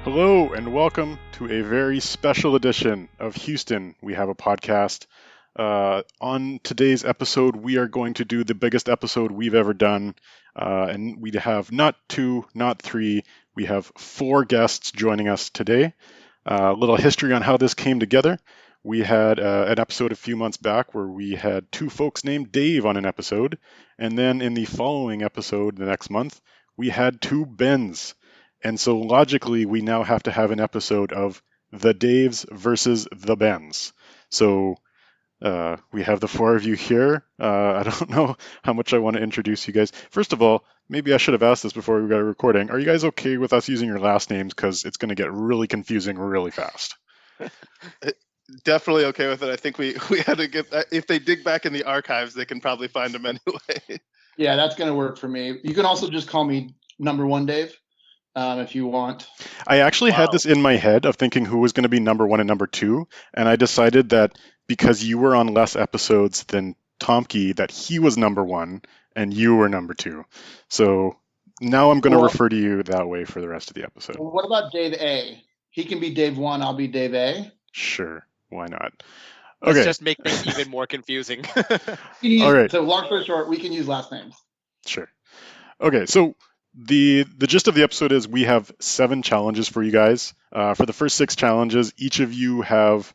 Hello, and welcome to a very special edition of Houston. We have a podcast. On today's episode, we are going to do the biggest episode we've ever done. And we have not two, not three, we have four guests joining us today. A little history on how this came together. We had an episode a few months back where we had two folks named Dave on an episode. And then in the following episode, the next month, we had two Bens. And so logically, we now have to have an episode of the Daves versus the Bens. So we have the four of you here. I don't know how much I want to introduce you guys. First of all, maybe I should have asked this before we got recording. Are you guys okay with us using your last names? Because it's going to get really confusing really fast. Definitely okay with it. I think we had to get that. If they dig back in the archives, they can probably find them anyway. Yeah, that's going to work for me. You can also just call me number one, Dave. If you want. I actually had this in my head of thinking who was going to be number one and number two, and I decided that because you were on less episodes than Tomke, that he was number one and you were number two. So now I'm going to refer to you that way for the rest of the episode. Well, what about Dave A? He can be Dave 1, I'll be Dave A. Sure, why not? Okay. Let's just make things even more confusing. All right. So long story short, we can use last names. Sure. Okay, so the gist of the episode is we have 7 challenges for you guys. For the first 6 challenges, each of you have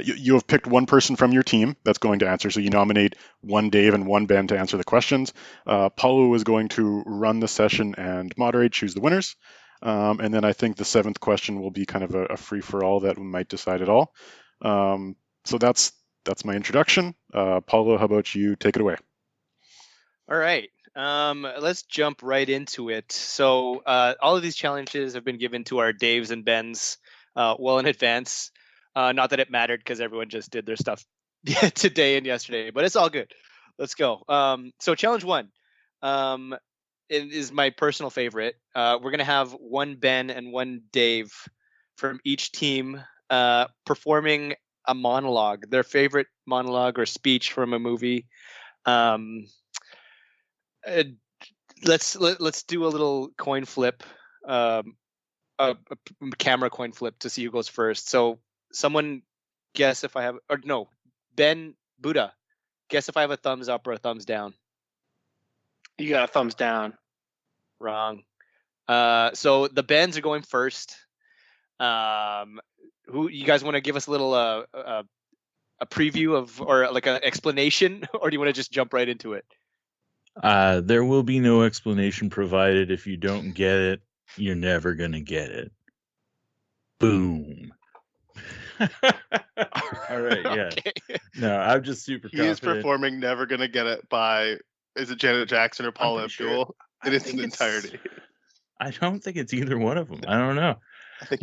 you have picked one person from your team that's going to answer. So you nominate one Dave and one Ben to answer the questions. Paulo is going to run the session and moderate, choose the winners. And then I think the 7th question will be kind of a free for all that we might decide it all. So that's my introduction. Paulo, how about you take it away? All right. Let's jump right into it. So all of these challenges have been given to our Daves and Bens well in advance. Not that it mattered because everyone just did their stuff today and yesterday, but it's all good. Let's go. So challenge 1 it is my personal favorite. We're going to have one Ben and one Dave from each team performing a monologue, their favorite monologue or speech from a movie. Let's do a little coin flip, a camera coin flip to see who goes first. So someone guess if I have, or no, Ben Buddha, guess if I have a thumbs up or a thumbs down. You got a thumbs down. Wrong. So the Bens are going first. Who you guys want to give us a little a preview of, or like an explanation, or do you want to just jump right into it? There will be no explanation provided. If you don't get it, you're never going to get it. Boom. All right, yeah. Okay. No, I'm just super confident. He is performing Never Gonna Get It by, is it Janet Jackson or Paula Abdul? In its entirety. I don't think it's either one of them. I don't know. I think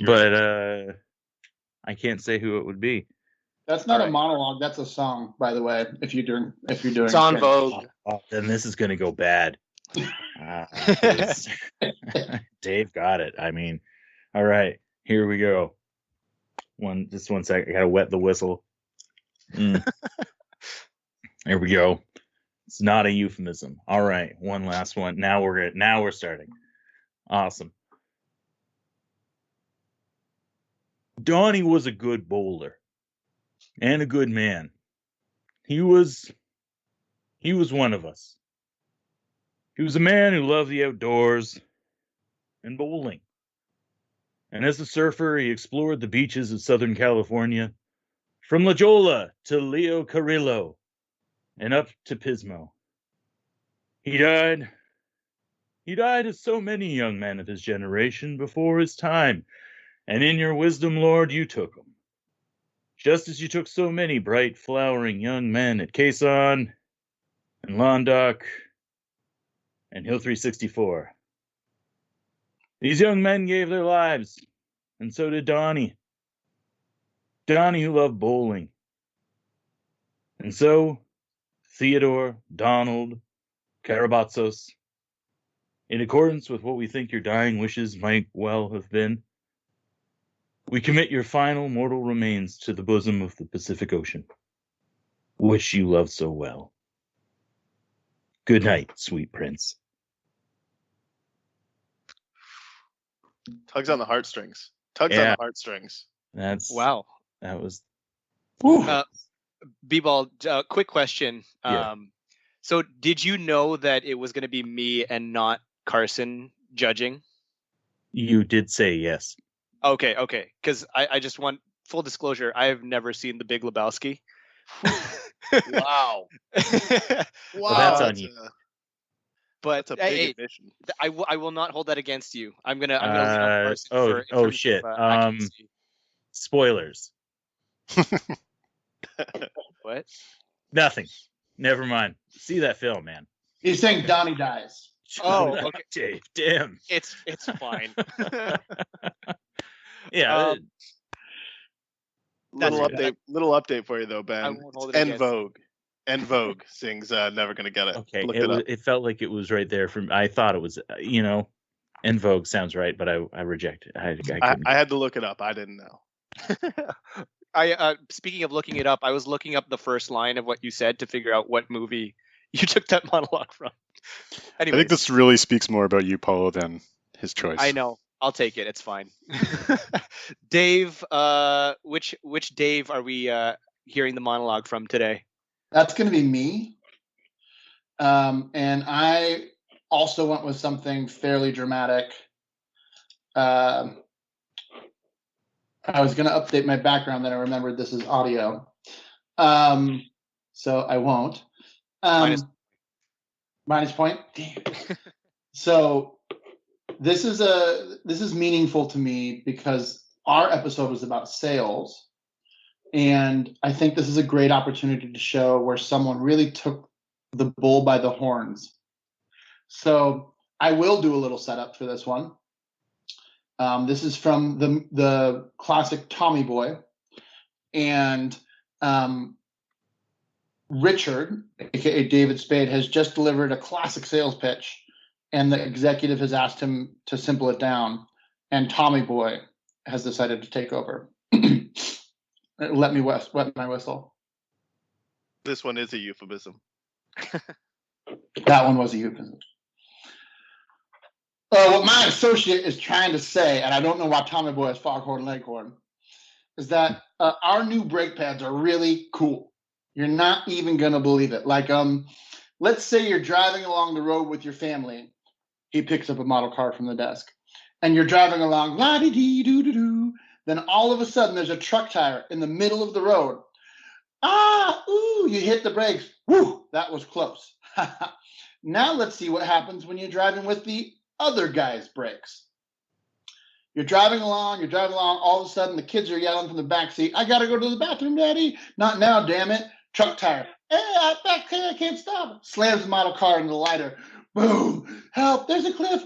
I can't say who it would be. That's not a monologue. That's a song, by the way. If you're doing, it's on Vogue. Then this is going to go bad. Dave got it. I mean, all right, here we go. Just one second. I gotta wet the whistle. There we go. It's not a euphemism. All right, one last one. Now we're starting. Awesome. Donnie was a good bowler and a good man. He was one of us. He was a man who loved the outdoors and bowling. And as a surfer, he explored the beaches of Southern California, from La Jolla to Leo Carrillo and up to Pismo. He died as so many young men of his generation before his time, and in your wisdom, Lord, you took him. Just as you took so many bright, flowering young men at Quezon and Londoc and Hill 364. These young men gave their lives, and so did Donnie. Donnie who loved bowling. And so, Theodore, Donald, Karabatsos, in accordance with what we think your dying wishes might well have been, we commit your final mortal remains to the bosom of the Pacific Ocean, which you love so well. Good night, sweet prince. Tugs on the heartstrings. Tugs on Yeah. the heartstrings. Wow. That was. B-Ball, quick question. Yeah. So did you know that it was going to be me and not Carson judging? You did say yes. Okay. Because I just want full disclosure. I have never seen The Big Lebowski. Wow. Well, that's on you. But That's a big admission. I will not hold that against you. I'm gonna lean on Carson for in Oh terms shit. of, accuracy. Spoilers. What? Nothing. Never mind. See that film, man. He's saying Donnie dies. Oh, Shut up, okay. Dave. Damn. It's fine. Yeah. Little That's- update for you though, Ben. I won't hold it En against you. Vogue. En Vogue sings Never Gonna Get It. Okay. Looked it up. It felt like it was right there from. I thought it was. En Vogue sounds right, but I reject it. I couldn't. I had to look it up. I didn't know. Speaking of looking it up, I was looking up the first line of what you said to figure out what movie you took that monologue from. I Anyways, think this really speaks more about you, Paulo, than his choice. I know. I'll take it. It's fine. Dave, which Dave are we hearing the monologue from today? That's going to be me. And I also went with something fairly dramatic. I was going to update my background, then I remembered this is audio. So I won't. Minus point. Damn. So this is meaningful to me because our episode was about sales. And I think this is a great opportunity to show where someone really took the bull by the horns. So I will do a little setup for this one. This is from the classic Tommy Boy. And Richard, aka David Spade, has just delivered a classic sales pitch. And the executive has asked him to simple it down. And Tommy Boy has decided to take over. Let me wet my whistle. This one is a euphemism. That one was a euphemism. What my associate is trying to say, and I don't know why Tommy Boy is foghorn leghorn, is that our new brake pads are really cool. You're not even gonna believe it. Like, let's say you're driving along the road with your family. He picks up a model car from the desk, and you're driving along, la-dee-dee-doo-doo-doo. Then all of a sudden, there's a truck tire in the middle of the road. You hit the brakes. Woo, that was close. Now let's see what happens when you're driving with the other guy's brakes. You're driving along, all of a sudden the kids are yelling from the back seat, I gotta go to the bathroom, Daddy. Not now, damn it. Truck tire. Hey, I can't stop. Slams the model car into the lighter. Boom! Help! There's a cliff!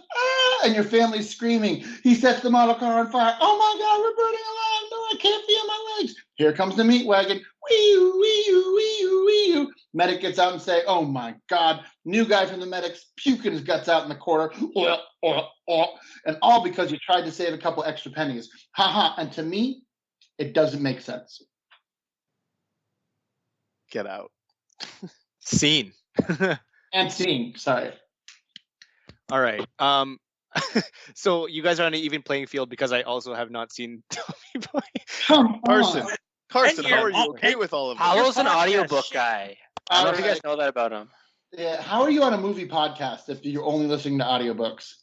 And your family's screaming. He sets the model car on fire. Oh my God, we're burning alive! No, I can't feel my legs. Here comes the meat wagon. Wee-oo, wee-oo, wee-oo, wee-oo. Medic gets out and say, oh my God, new guy from the medics puking his guts out in the corner. And all because you tried to save a couple extra pennies. And to me, it doesn't make sense. Get out. Scene. And scene, sorry. All right. So you guys are on an even playing field because I also have not seen Tommy Boy. Come Carson, on. Carson, And how you're are you okay with all of this? Paulo's an podcast audiobook shit. guy. I don't know if you guys know that about him. Yeah, how are you on a movie podcast if you're only listening to audiobooks?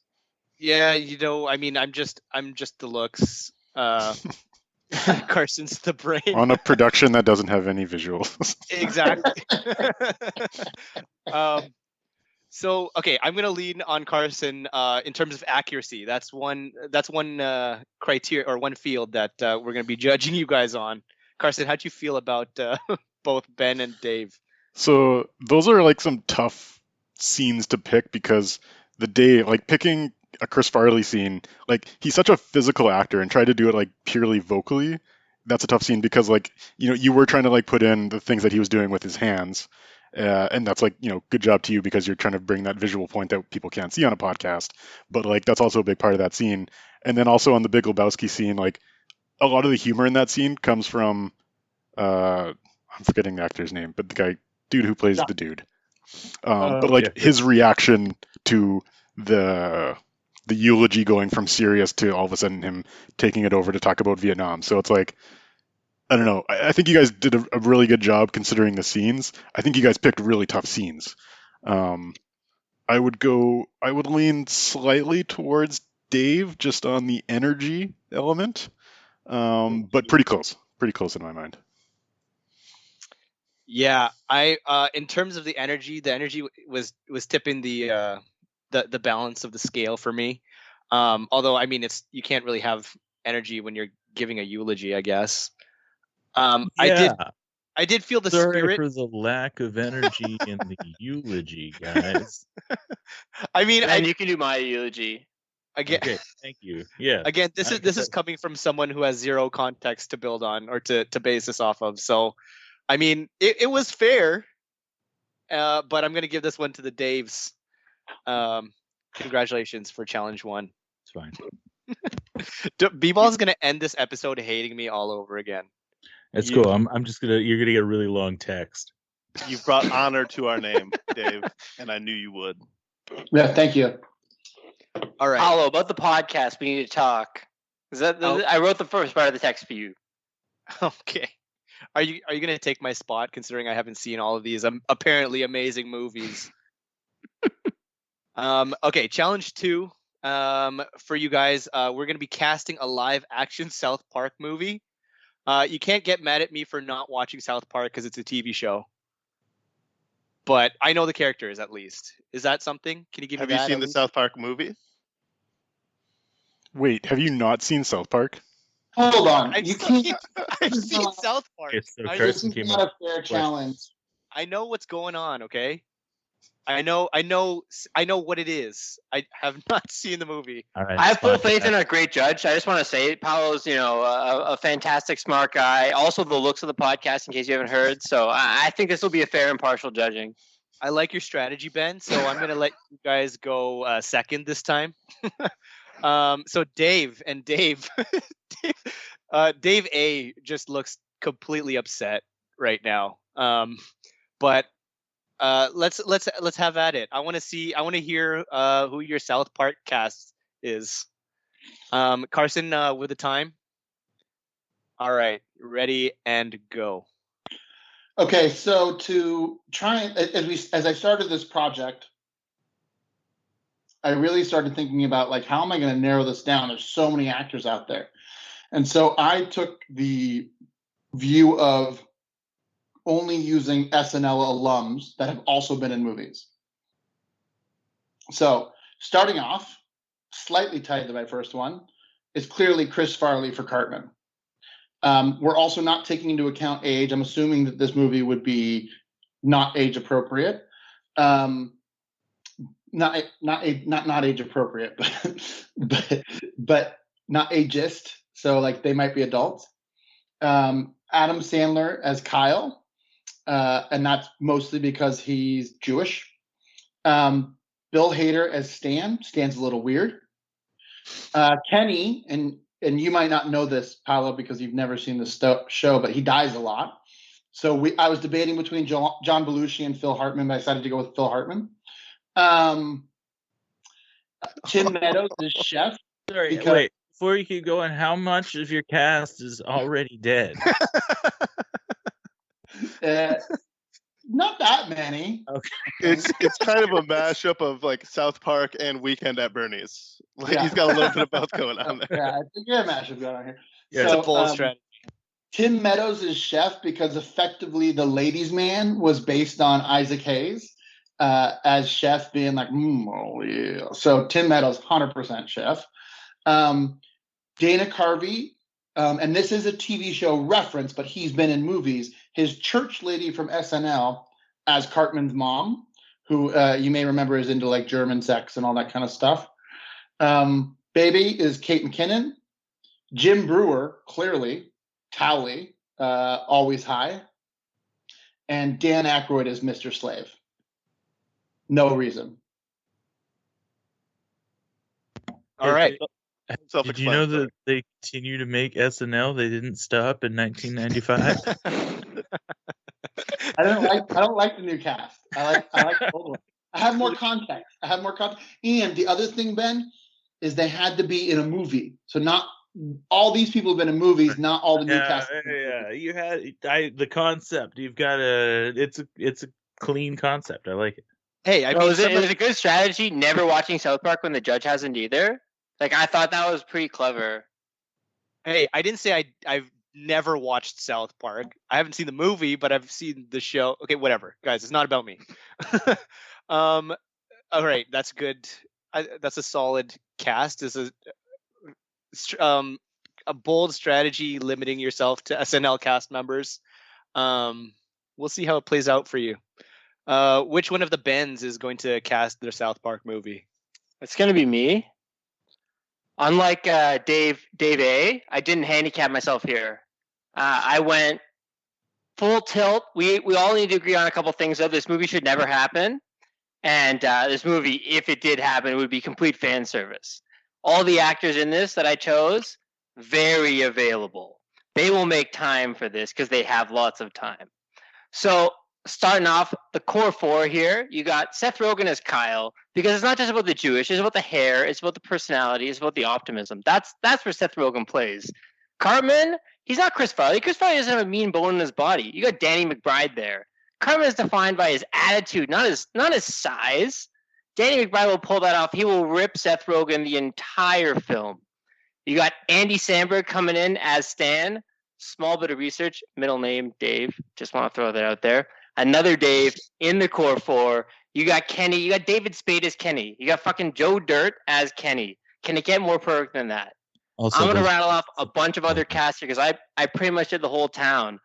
Yeah, I mean, I'm just the looks. Carson's the brain. On a production that doesn't have any visuals. Exactly. So okay, I'm gonna lean on Carson in terms of accuracy. That's one criteria or one field that we're gonna be judging you guys on. Carson, how'd you feel about both Ben and Dave? So those are like some tough scenes to pick because picking a Chris Farley scene, like he's such a physical actor and try to do it like purely vocally. That's a tough scene because you were trying to like put in the things that he was doing with his hands. And that's like, good job to you because you're trying to bring that visual point that people can't see on a podcast. But like, that's also a big part of that scene. And then also on the Big Lebowski scene, like a lot of the humor in that scene comes from, I'm forgetting the actor's name, but the dude who plays the dude. But like his reaction to the the eulogy going from serious to all of a sudden him taking it over to talk about Vietnam. So it's like, I don't know. I think you guys did a really good job considering the scenes. I think you guys picked really tough scenes. I would lean slightly towards Dave just on the energy element, but pretty close in my mind. Yeah, I in terms of the energy was tipping the balance of the scale for me. Although I mean, you can't really have energy when you're giving a eulogy, I guess. Yeah. I did feel the Sorry spirit. for the lack of energy in the eulogy, guys. I mean, And you can do my eulogy. again, Okay, thank you. Yeah. again, this is coming from someone who has zero context to build on or to base this off of. So, I mean, it was fair, but I'm going to give this one to the Daves. Congratulations for challenge 1. It's fine. B-Ball's going to end this episode hating me all over again. That's cool. I'm just you're gonna get a really long text. You've brought honor to our name, Dave, and I knew you would. Yeah, thank you. All right. Paulo, about the podcast, we need to talk. I wrote the first part of the text for you. Okay. Are you going to take my spot, considering I haven't seen all of these apparently amazing movies? Okay, challenge 2. For you guys, we're going to be casting a live action South Park movie. You can't get mad at me for not watching South Park because it's a TV show. But I know the characters, at least. Is that something? Can you give me that? Have you seen the South Park movie? Wait, have you not seen South Park? Hold on. I've You seen can't. South Park. Okay, so I This Carson is came not up. a fair challenge. I know what's going on, okay? I know what it is. I have not seen the movie. All right, I have full spot faith in that. our great judge. I just want to say, Paulo's, a fantastic, smart guy. Also, the looks of the podcast, in case you haven't heard. So I think this will be a fair, impartial judging. I like your strategy, Ben. So I'm gonna let you guys go second this time. So Dave, Dave A just looks completely upset right now. But let's have at it. I want to hear who your South Park cast is. Carson, with the time. All right, ready and go. Okay, so to try as I started this project, I really started thinking about like how am I going to narrow this down? There's so many actors out there, and so I took the view of only using SNL alums that have also been in movies. So starting off, slightly tied to my first one, is clearly Chris Farley for Cartman. We're also not taking into account age. I'm assuming that this movie would be not age appropriate. Not age appropriate, but not ageist. So like they might be adults. Adam Sandler as Kyle, and that's mostly because he's Jewish. Bill Hader as Stan. Stan's a little weird. Kenny, and you might not know this, Paolo, because you've never seen the show, but he dies a lot. So I was debating between John Belushi and Phil Hartman, but I decided to go with Phil Hartman. Tim Meadows is Chef. Sorry, wait. Before you keep going, how much of your cast is already dead? Not that many. Okay. It's kind of a mashup of like South Park and Weekend at Bernie's. Like Yeah. he's got a little bit of both going on there. Yeah, I think you have a mashup going on here. Yeah, It's a bold strategy. Tim Meadows is Chef because effectively the Ladies' Man was based on Isaac Hayes as Chef being like, oh yeah. So Tim Meadows, 100% Chef. Dana Carvey, and this is a TV show reference, but he's been in movies. His church lady from SNL as Cartman's mom, who you may remember is into like German sex and all that kind of stuff. Baby is Kate McKinnon. Jim Brewer, clearly. Towley, Always High. And Dan Aykroyd is Mr. Slave. No reason. All right. Did you know that they continue to make SNL? They didn't stop in 1995. I don't like the new cast. I like the old one. I have more context. And the other thing, Ben, is they had to be in a movie. So not all these people have been in movies, not all the new cast. Yeah. You had the concept. You've got it's a clean concept. I like it. Hey, I No, mean, it was a good strategy. Never watching South Park when the judge hasn't either. Like I thought that was pretty clever. hey, I didn't say I've never watched South Park. I haven't seen the movie, but I've seen the show. Okay, whatever, guys. It's not about me. All right, that's good. That's a solid cast. Is a bold strategy limiting yourself to SNL cast members. We'll see how it plays out for you. Which one of the Bens is going to cast their South Park movie? It's gonna be me. Unlike Dave A, I didn't handicap myself here. I went full tilt. We all need to agree on a couple things though. This movie should never happen. And this movie, if it did happen, would be complete fan service. All the actors in this that I chose, very available. They will make time for this because they have lots of time. So starting off, the core four here, you got Seth Rogen as Kyle, because it's not just about the Jewish, it's about the hair, it's about the personality, it's about the optimism. That's where Seth Rogen plays. Cartman, he's not Chris Farley. Chris Farley doesn't have a mean bone in his body. You got Danny McBride there. Cartman is defined by his attitude, not his size. Danny McBride will pull that off. He will rip Seth Rogen the entire film. You got Andy Samberg coming in as Stan. Small bit of research. Middle name Dave. Just want to throw that out there. Another Dave in the core four. You got Kenny. You got David Spade as Kenny. You got fucking Joe Dirt as Kenny. Can it get more perfect than that? Also, I'm going to rattle off a bunch of other casts here because I pretty much did the whole town.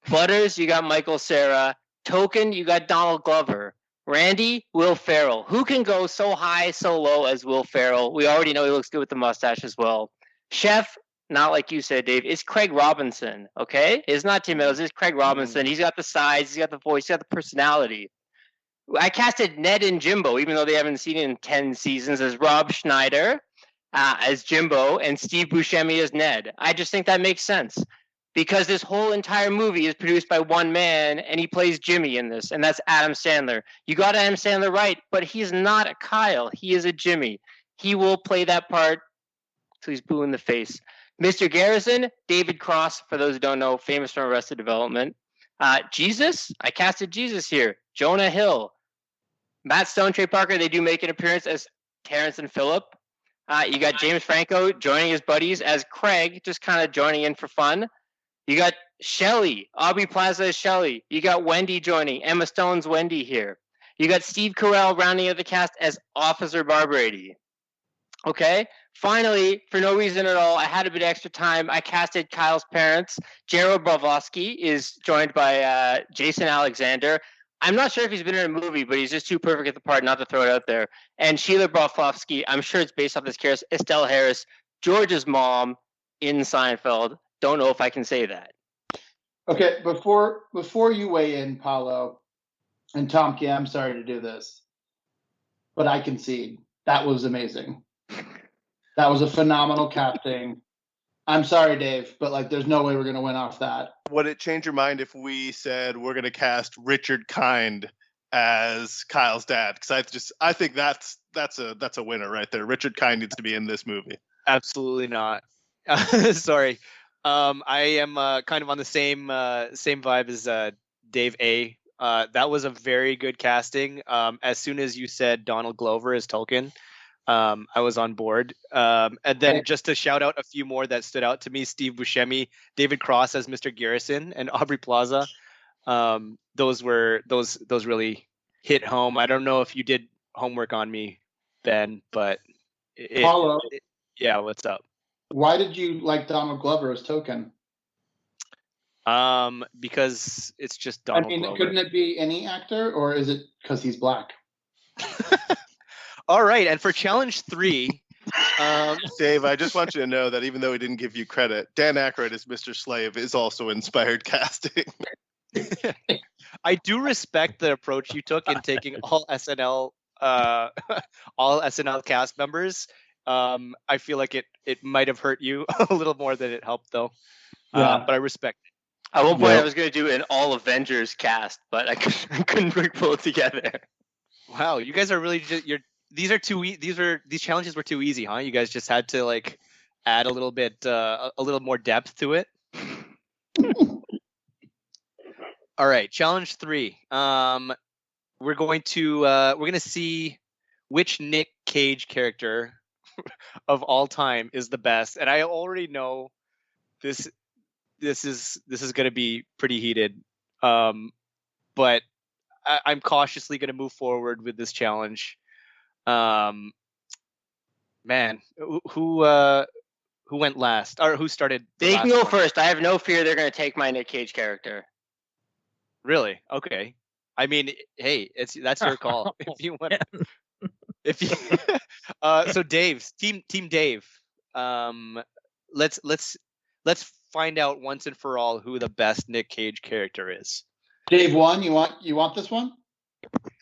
Butters, you got Michael Cera. Token, you got Donald Glover. Randy, Will Ferrell. Who can go so high, so low as Will Ferrell? We already know he looks good with the mustache as well. Chef, not like you said, Dave, it's Craig Robinson, okay? It's not Tim Meadows, it's Craig Robinson. He's got the size, he's got the voice, he's got the personality. I casted Ned and Jimbo, even though they haven't seen it in 10 seasons, as Rob Schneider, as Jimbo, and Steve Buscemi as Ned. I just think that makes sense. Because this whole entire movie is produced by one man, and he plays Jimmy in this, and that's Adam Sandler. You got Adam Sandler right, but he's not a Kyle. He is a Jimmy. He will play that part till he's blue in the face. Mr. Garrison, David Cross, for those who don't know, famous from Arrested Development. Jesus, I casted Jesus here. Jonah Hill. Matt Stone, Trey Parker, they do make an appearance as Terrence and Phillip. You got James Franco joining his buddies as Craig, just kind of joining in for fun. You got Shelley, Aubrey Plaza as Shelley. You got Wendy joining, Emma Stone's Wendy here. You got Steve Carell rounding out the cast as Officer Barbrady. Okay, finally, for no reason at all, I had a bit of extra time. I casted Kyle's parents. Gerald Brovosky is joined by Jason Alexander. I'm not sure if he's been in a movie, but he's just too perfect at the part not to throw it out there. And Sheila Broflovsky, I'm sure it's based off this character. Estelle Harris, George's mom in Seinfeld. Don't know if I can say that. Okay, before you weigh in, Paulo, and Tomke, I'm sorry to do this, but I concede. That was amazing. That was a phenomenal casting. I'm sorry, Dave, but there's no way we're gonna win off that. Would it change your mind if we said we're gonna cast Richard Kind as Kyle's dad? Because I think that's a winner right there. Richard Kind needs to be in this movie. Absolutely not. Sorry. I am kind of on the same vibe as Dave A. That was a very good casting. As soon as you said Donald Glover as Tolkien, I was on board. And then just to shout out a few more that stood out to me: Steve Buscemi, David Cross as Mr. Garrison, and Aubrey Plaza. Those really hit home. I don't know if you did homework on me, Ben, but Paulo, yeah, what's up? Why did you like Donald Glover as Token? Because it's just Donald Glover. Couldn't it be any actor, or is it because he's black? All right, and for challenge 3, Dave, I just want you to know that even though he didn't give you credit, Dan Aykroyd as Mr. Slave is also inspired casting. I do respect the approach you took in taking all SNL cast members. I feel like it might have hurt you a little more than it helped, though. Yeah. But I respect it. At one point, I was going to do an all Avengers cast, but I couldn't pull it together. Wow, you guys are really these challenges were too easy, huh? You guys just had to like add a little bit, a little more depth to it. All right, challenge 3. We're going to see which Nick Cage character of all time is the best, and I already know this is going to be pretty heated, but I'm cautiously going to move forward with this challenge. Man, who went last, or who started? They can go first. I have no fear they're going to take my Nick Cage character. Really? Okay. I mean, hey, that's your call. If you want, if you, so Dave's team Dave. Let's find out once and for all who the best Nick Cage character is. Dave, you want this one?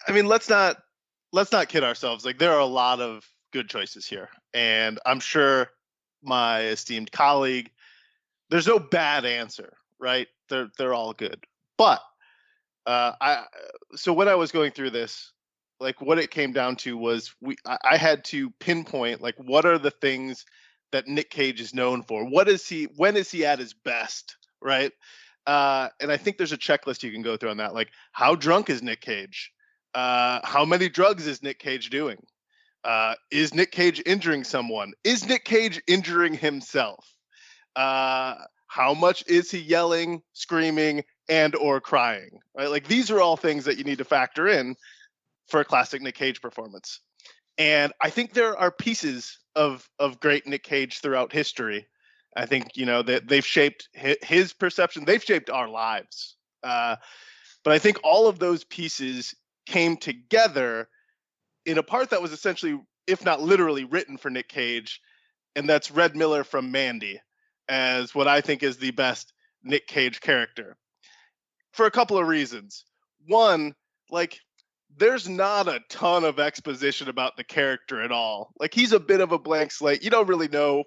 I mean, let's not kid ourselves. Like, there are a lot of good choices here, and I'm sure my esteemed colleague, there's no bad answer, right? They're all good. But so when I was going through this, like, what it came down to was I had to pinpoint, like, what are the things that Nick Cage is known for? When is he at his best, right? And I think there's a checklist you can go through on that. Like, how drunk is Nick Cage? How many drugs is Nick Cage doing? Is Nick Cage injuring someone? Is Nick Cage injuring himself? How much is he yelling, screaming, and or crying? Right? Like, these are all things that you need to factor in for a classic Nick Cage performance. And I think there are pieces of great Nick Cage throughout history. I think, that they've shaped his perception. They've shaped our lives. But I think all of those pieces came together in a part that was essentially, if not literally, written for Nick Cage. And that's Red Miller from Mandy as what I think is the best Nick Cage character. For a couple of reasons. One, like, there's not a ton of exposition about the character at all. Like, he's a bit of a blank slate. You don't really know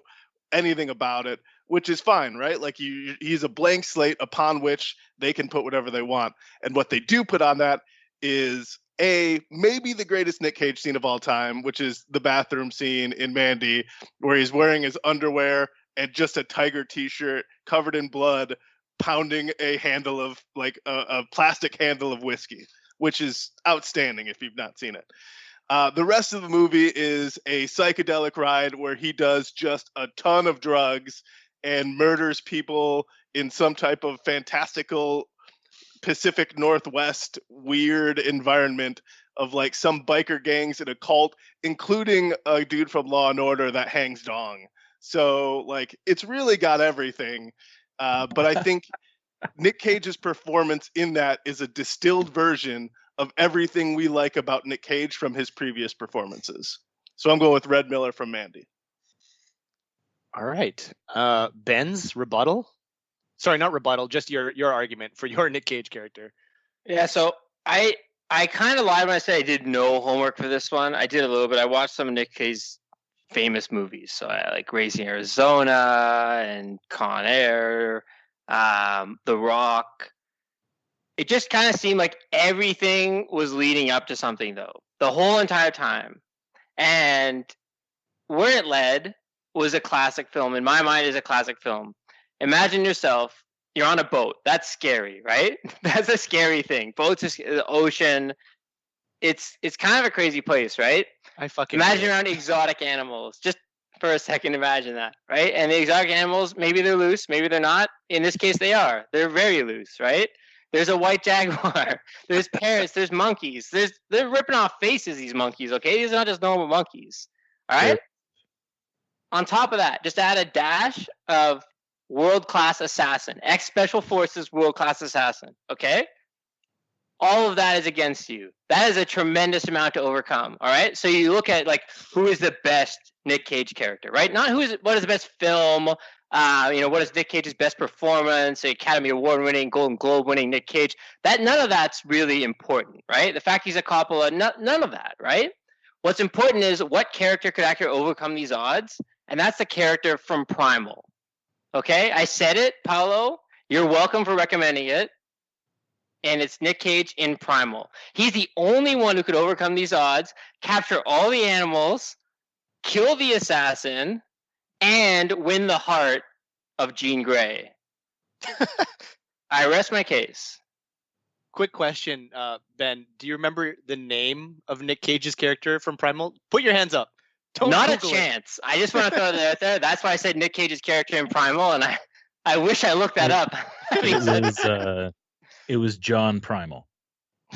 anything about it, which is fine, right? Like, he's a blank slate upon which they can put whatever they want. And what they do put on that is maybe the greatest Nick Cage scene of all time, which is the bathroom scene in Mandy, where he's wearing his underwear and just a tiger t-shirt covered in blood, pounding a handle of, like, a plastic handle of whiskey, which is outstanding if you've not seen it. The rest of the movie is a psychedelic ride where he does just a ton of drugs and murders people in some type of fantastical Pacific Northwest weird environment of, like, some biker gangs and a cult, including a dude from Law and Order that hangs dong. So, like, it's really got everything. But I think Nick Cage's performance in that is a distilled version of everything we like about Nick Cage from his previous performances. So I'm going with Red Miller from Mandy. All right. Ben's rebuttal? Sorry, not rebuttal, just your argument for your Nick Cage character. Yeah, so I kind of lied when I said I did no homework for this one. I did a little bit. I watched some of Nick Cage's famous movies. So I like Raising Arizona and Con Air, The Rock. It just kind of seemed like everything was leading up to something, though, the whole entire time. And where it led was a classic film. In my mind, is a classic film. Imagine yourself, you're on a boat. That's scary, right? That's a scary thing. Boats, the ocean. It's kind of a crazy place, right? I fucking imagine around exotic animals. Just for a second, imagine that, right? And the exotic animals, maybe they're loose, maybe they're not. In this case, they are. They're very loose, right? There's a white jaguar. There's parrots. There's monkeys. They're ripping off faces, these monkeys, okay? These are not just normal monkeys, all right? Yeah. On top of that, just add a dash of world-class assassin, ex-special forces world-class assassin, okay? All of that is against you. That is a tremendous amount to overcome, all right? So you look at, like, who is the best Nick Cage character, right? Not what is the best film, what is Nick Cage's best performance, Academy Award-winning, Golden Globe-winning Nick Cage. None of that's really important, right? The fact he's a Coppola, none of that, right? What's important is what character could actually overcome these odds, and that's the character from Primal, okay? I said it, Paolo. You're welcome for recommending it. and it's Nick Cage in Primal. He's the only one who could overcome these odds, capture all the animals, kill the assassin, and win the heart of Jean Grey. I rest my case. Quick question, Ben. Do you remember the name of Nick Cage's character from Primal? Put your hands up. Don't Not Google a chance. I just want to throw that out there. That's why I said Nick Cage's character in Primal, and I wish I looked that up. It was John Primal.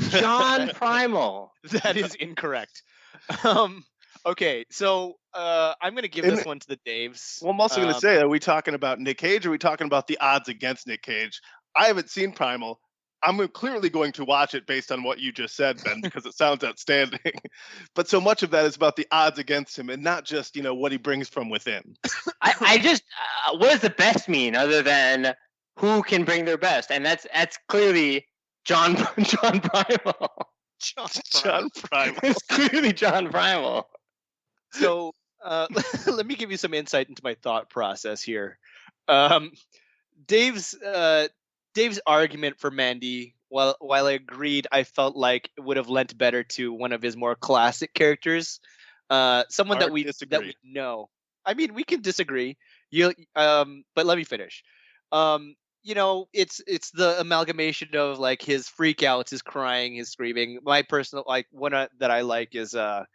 John Primal. That is incorrect. Okay, so I'm going to give this one to the Daves. Well, I'm also going to say, are we talking about Nick Cage or are we talking about the odds against Nick Cage? I haven't seen Primal. I'm clearly going to watch it based on what you just said, Ben, because it sounds outstanding. But so much of that is about the odds against him and not just, what he brings from within. I just, what does the best mean other than who can bring their best? And that's clearly John Primal. John Primal. It's clearly John Primal. So let me give you some insight into my thought process here. Dave's argument for Mandy, while I agreed, I felt like it would have lent better to one of his more classic characters, someone that we know. I mean, we can disagree. But let me finish. It's the amalgamation of like his freakouts, his crying, his screaming. My personal one that I like is the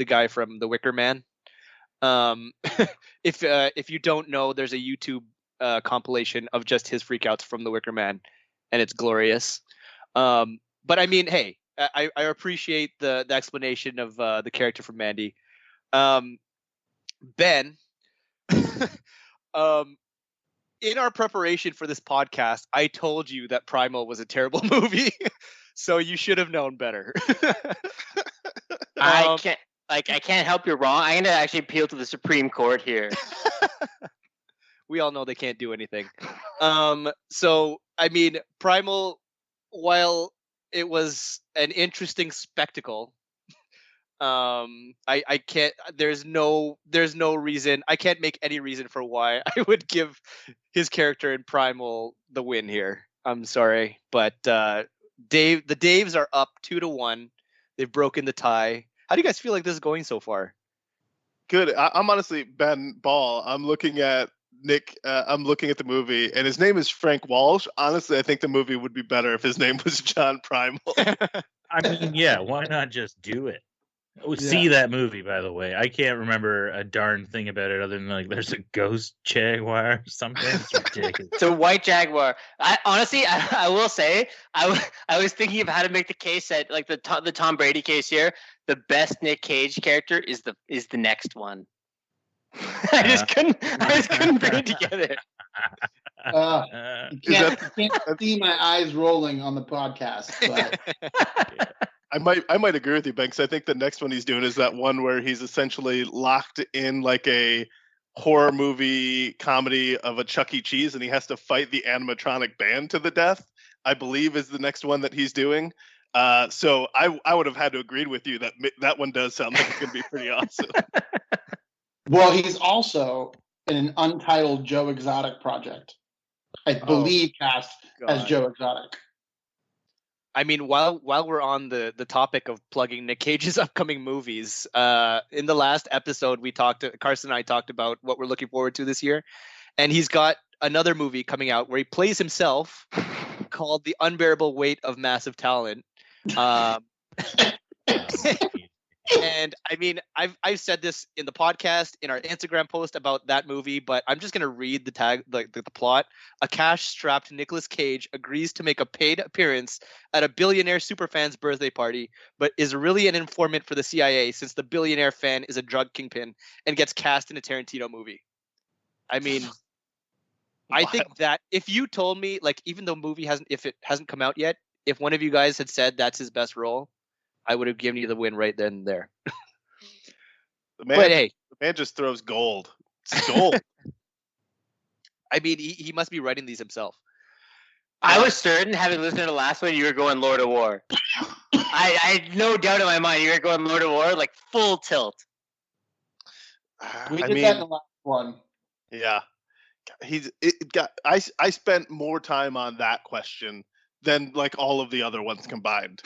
guy from The Wicker Man. If you don't know, there's a YouTube compilation of just his freakouts from The Wicker Man, and it's glorious. But I mean, hey, I appreciate the explanation of the character from Mandy. Ben, in our preparation for this podcast, I told you that Primal was a terrible movie, so you should have known better. I can't help you wrong. I'm gonna actually appeal to the Supreme Court here. We all know they can't do anything. So I mean, Primal, while it was an interesting spectacle, I can't. There's no reason. I can't make any reason for why I would give his character in Primal the win here. I'm sorry, but the Daves are up 2-1. They've broken the tie. How do you guys feel like this is going so far? Good. I'm honestly Ben Ball. I'm looking at Nick. I'm looking at the movie, and his name is Frank Walsh. Honestly, I think the movie would be better if his name was John Primal. I mean, yeah, why not just do it? See that movie, by the way. I can't remember a darn thing about it other than like there's a ghost jaguar or something. It's ridiculous. It's a white jaguar. I will say, I was thinking of how to make the case that like the Tom Brady case here, the best Nick Cage character is the next one. I just couldn't bring it together. You can't see my eyes rolling on the podcast, but I might agree with you, Ben, because I think the next one he's doing is that one where he's essentially locked in like a horror movie comedy of a Chuck E. Cheese, and he has to fight the animatronic band to the death, I believe is the next one that he's doing. So I would have had to agree with you that one does sound like it's going to be pretty awesome. Well, he's also in an untitled Joe Exotic project. I believe cast as Joe Exotic. I mean, while we're on the topic of plugging Nick Cage's upcoming movies, in the last episode Carson and I talked about what we're looking forward to this year, and he's got another movie coming out where he plays himself called The Unbearable Weight of Massive Talent. And I mean, I've said this in the podcast, in our Instagram post about that movie, but I'm just gonna read the tag, like the plot. A cash-strapped Nicolas Cage agrees to make a paid appearance at a billionaire superfan's birthday party, but is really an informant for the CIA since the billionaire fan is a drug kingpin and gets cast in a Tarantino movie. I mean, I think that if you told me, like, even though movie hasn't come out yet, if one of you guys had said that's his best role, I would have given you the win right then and there. The man just throws gold. It's gold. I mean, he must be writing these himself. I was certain, having listened to the last one, you were going Lord of War. I had no doubt in my mind you were going Lord of War, like full tilt. We did that in the last one. Yeah. I spent more time on that question than like all of the other ones combined.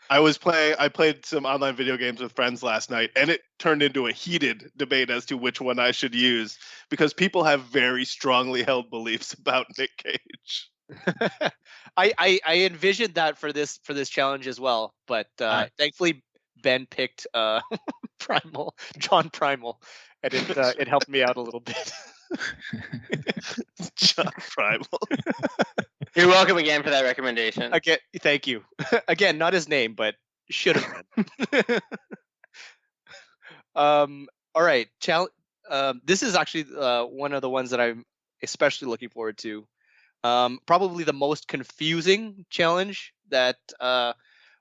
I played some online video games with friends last night, and it turned into a heated debate as to which one I should use, because people have very strongly held beliefs about Nick Cage. I envisioned that for this challenge as well, but thankfully Ben picked John Primal, and it helped me out a little bit. John Primal. You're welcome again for that recommendation. Okay, thank you. Again, not his name, but should have been. All right, this is actually one of the ones that I'm especially looking forward to. Probably the most confusing challenge that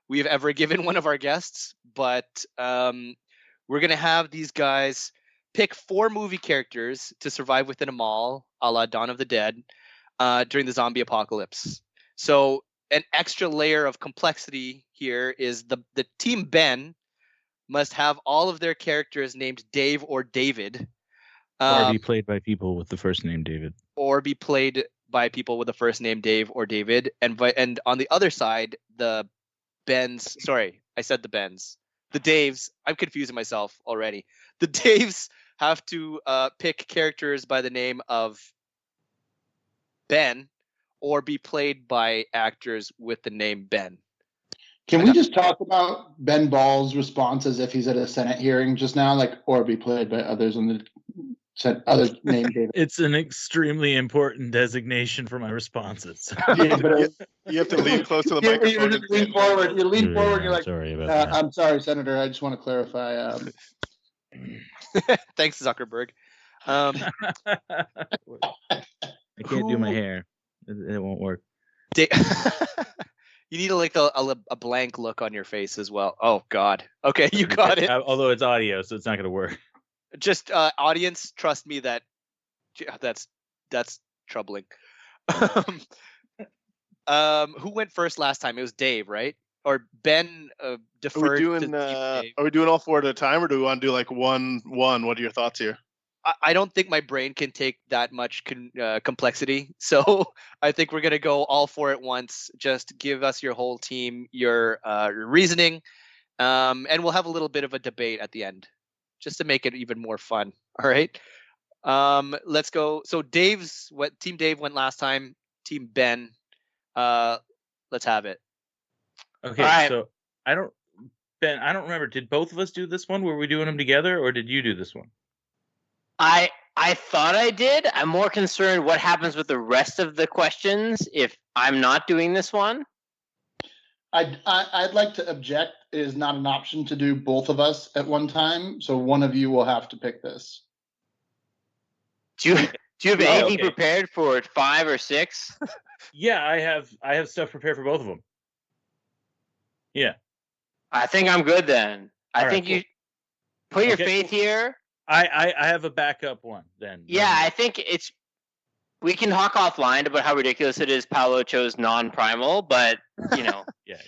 we've ever given one of our guests, but we're gonna have these guys pick 4 movie characters to survive within a mall, a la Dawn of the Dead, during the zombie apocalypse. So an extra layer of complexity here is the team Ben must have all of their characters named Dave or David, Or be played by people with the first name David. or be played by people with the first name Dave or David, and on the other side, the Bens. Sorry, I said the Bens. The Daves. I'm confusing myself already. The Daves have to pick characters by the name of Ben, or be played by actors with the name Ben. Can we just talk about Ben Ball's response as if he's at a Senate hearing just now, like, or be played by others on the other name David? It's an extremely important designation for my responses. Yeah, but You have to lean close to the microphone. you lean forward. You lean forward. You're like, sorry about that. I'm sorry, Senator. I just want to clarify. Thanks, Zuckerberg. I can't do my hair. It won't work. You need a blank look on your face as well. Oh God. Okay, you got it. Although it's audio, so it's not going to work. Just audience, trust me that's troubling. Who went first last time? It was Dave, right? Or Ben deferred. Are we doing all 4 at a time, or do we want to do like one? What are your thoughts here? I don't think my brain can take that much complexity, so I think we're gonna go all 4 at once. Just give us your whole team, your reasoning, and we'll have a little bit of a debate at the end, just to make it even more fun. All right, let's go. So Team Dave went last time. Team Ben, let's have it. Okay, right. So I don't remember. Did both of us do this one? Were we doing them together, or did you do this one? I thought I did. I'm more concerned what happens with the rest of the questions if I'm not doing this one. I'd like to object. It is not an option to do both of us at one time, so one of you will have to pick this. Do you have anything okay. prepared for 5 or 6? Yeah, I have stuff prepared for both of them. Yeah. I think I'm good then. I think cool. you put your Okay. faith here. I have a backup one then. Yeah, I think we can talk offline about how ridiculous it is Paolo chose non-primal, but yeah.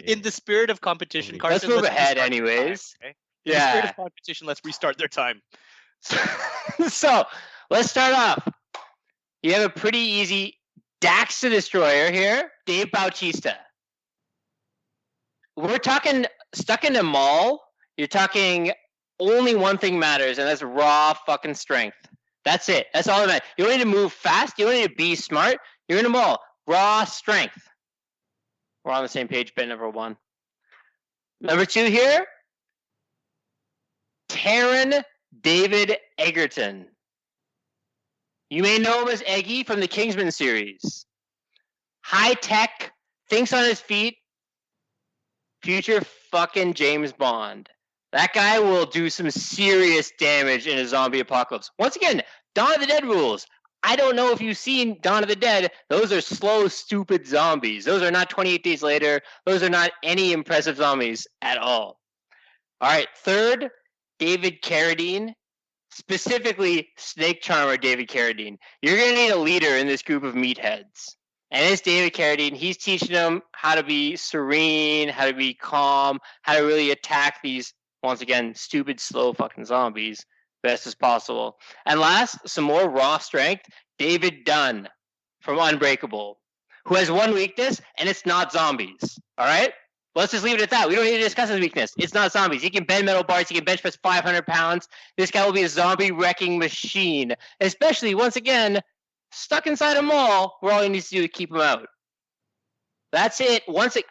In the spirit of competition, Let's Carson, move ahead restart their anyways. time, okay? In the spirit Yeah. of competition, let's restart their time. So let's start off. You have a pretty easy Dax the Destroyer here, Dave Bautista. We're talking stuck in a mall. You're talking only one thing matters, and that's raw fucking strength. That's it. That's all that matters. You don't need to move fast. You don't need to be smart. You're in a mall. Raw strength. We're on the same page, bit number 1. Number 2 here, Taron David Egerton. You may know him as Eggy from the Kingsman series. High tech, thinks on his feet, future fucking James Bond. That guy will do some serious damage in a zombie apocalypse. Once again, Dawn of the Dead rules. I don't know if you've seen Dawn of the Dead. Those are slow, stupid zombies. Those are not 28 Days Later. Those are not any impressive zombies at all. All right, third, David Carradine. Specifically, Snake Charmer David Carradine. You're going to need a leader in this group of meatheads. And it's David Carradine. He's teaching them how to be serene, how to be calm, how to really attack these, once again, stupid, slow fucking zombies best as possible. And last, some more raw strength, David Dunn from Unbreakable. who has one weakness, and it's not zombies. All right? Let's just leave it at that. We don't need to discuss his weakness. It's not zombies. He can bend metal bars. He can bench press 500 pounds. This guy will be a zombie wrecking machine, especially, once again, stuck inside a mall where all he needs to do is keep him out. That's it.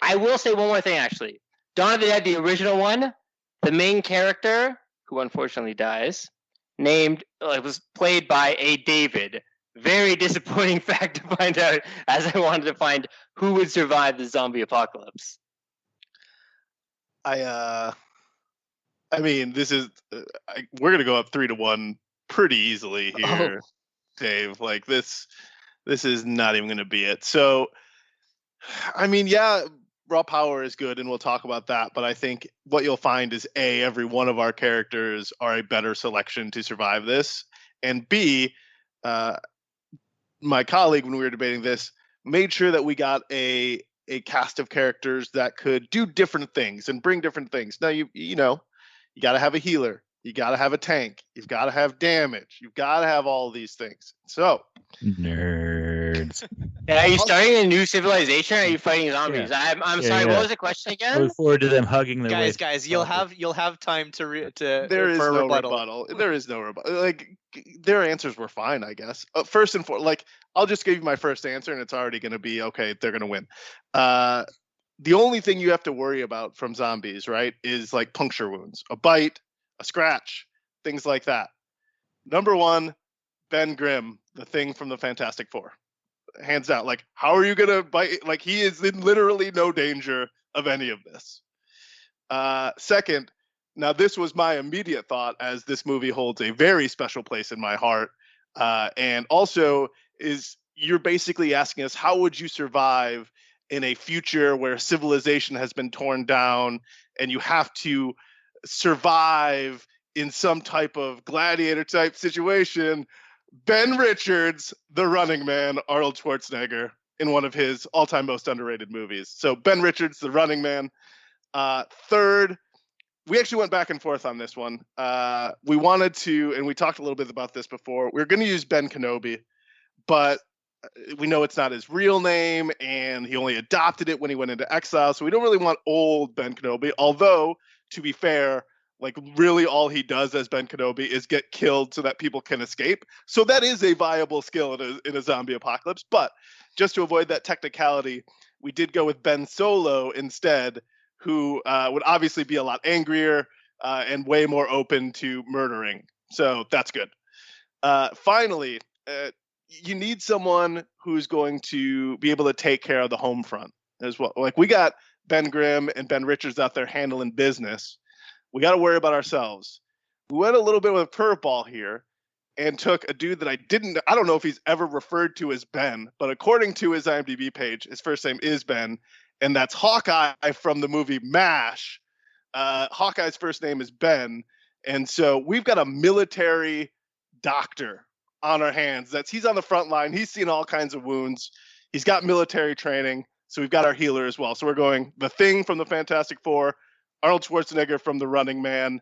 I will say one more thing, actually. Dawn of the Dead, the original one, the main character, who unfortunately dies, was played by a David. Very disappointing fact to find out, as I wanted to find who would survive the zombie apocalypse. I mean, this is we're gonna go up 3-1 pretty easily here, Dave. Like this is not even gonna be it. So, I mean, yeah, raw power is good, and we'll talk about that. But I think what you'll find is every one of our characters are a better selection to survive this, and B, my colleague, when we were debating this, made sure that we got a cast of characters that could do different things and bring different things. Now, you know, you got to have a healer, you got to have a tank, you've got to have damage, you've got to have all these things. So, nerds. And are you starting a new civilization? Or are you fighting zombies? Yeah. I'm sorry. What was the question again? I look forward to them hugging their way. Guys, you'll have time to there is no rebuttal. There is no rebuttal. Like, their answers were fine, I guess. First and foremost, like, I'll just give you my first answer, and it's already going to be okay. They're going to win. The only thing you have to worry about from zombies, right, is like puncture wounds, a bite, a scratch, things like that. Number one, Ben Grimm, the Thing from the Fantastic Four. Hands down. Like, how are you going to bite? Like, he is in literally no danger of any of this. Second, now this was my immediate thought, as this movie holds a very special place in my heart. And also is, you're basically asking us, how would you survive in a future where civilization has been torn down and you have to survive in some type of gladiator type situation? Ben Richards, the Running Man, Arnold Schwarzenegger, in one of his all-time most underrated movies. So Ben Richards, the Running Man. Third, we actually went back and forth on this one. We wanted to, and we talked a little bit about this before, we were going to use Ben Kenobi, but we know it's not his real name, and he only adopted it when he went into exile, so we don't really want old Ben Kenobi, although, to be fair, like, really all he does as Ben Kenobi is get killed so that people can escape. So that is a viable skill in a zombie apocalypse. But just to avoid that technicality, we did go with Ben Solo instead, who would obviously be a lot angrier and way more open to murdering. So that's good. Finally, you need someone who's going to be able to take care of the home front as well. Like, we got Ben Grimm and Ben Richards out there handling business. We got to worry about ourselves. We went a little bit with a curveball here and took a dude that I don't know if he's ever referred to as Ben, but according to his IMDb page, his first name is Ben, and that's Hawkeye from the movie MASH. Hawkeye's first name is Ben, and so we've got a military doctor on our hands. He's on the front line. He's seen all kinds of wounds. He's got military training, so we've got our healer as well. So we're going the Thing from the Fantastic Four, Arnold Schwarzenegger from The Running Man,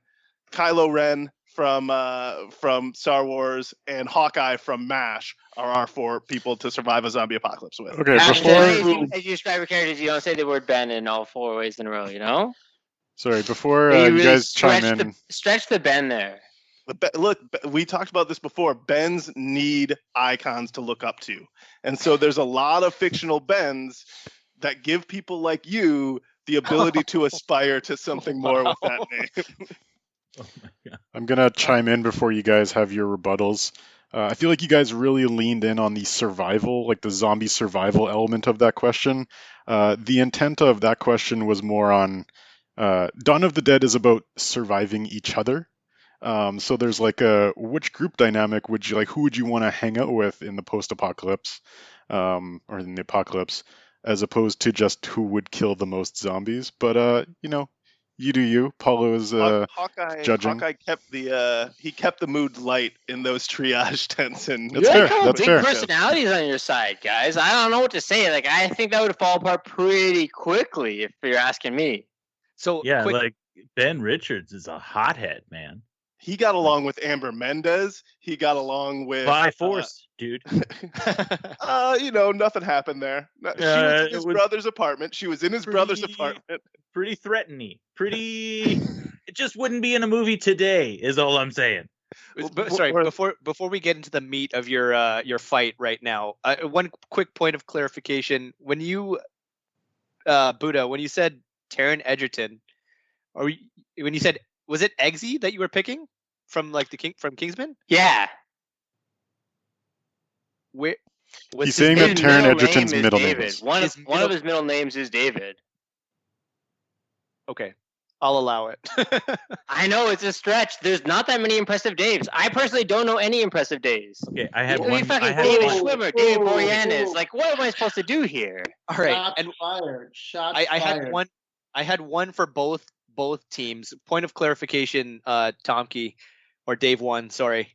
Kylo Ren from Star Wars, and Hawkeye from MASH are our four people to survive a zombie apocalypse with. Okay, As before you describe your characters, you don't say the word Ben in all 4 ways in a row, you know? before You you really guys chime in, stretch the Ben there. Look, we talked about this before. Bens need icons to look up to. And so there's a lot of fictional Bens that give people like you the ability to aspire to something more with that name. Oh my God. I'm gonna chime in before you guys have your rebuttals. I feel like you guys really leaned in on the survival, like the zombie survival element of that question. The intent of that question was more on Dawn of the Dead is about surviving each other. So there's like which group dynamic would you like? Who would you want to hang out with in the post-apocalypse, or in the apocalypse, as opposed to just who would kill the most zombies? But you know, you do you. Paulo is judging. Hawkeye kept the mood light in those triage tents, and That's fair. Couple That's big fair. personalities on your side, guys. I don't know what to say. Like, I think that would fall apart pretty quickly if you're asking me. So Yeah, quick, like Ben Richards is a hothead, man. He got along with Amber Mendez. He got along with By force, dude. Nothing happened there. She was in his brother's apartment. She was in his brother's apartment. Pretty threatening. It just wouldn't be in a movie today, is all I'm saying. Sorry, before we get into the meat of your fight right now, one quick point of clarification: when you, Buddha, when you said Taron Egerton, when you said, was it Eggsy that you were picking from from Kingsman? Yeah. Where he's saying that Taron Egerton's middle name is one of his middle names is David. Okay, I'll allow it. I know it's a stretch. There's not that many impressive Daves. I personally don't know any impressive Daves. Okay, I had one. David Schwimmer, David Boreanaz. Like, what am I supposed to do here? All right, Shots fired. I had one for both teams. Point of clarification, Tomke, or Dave one. Sorry,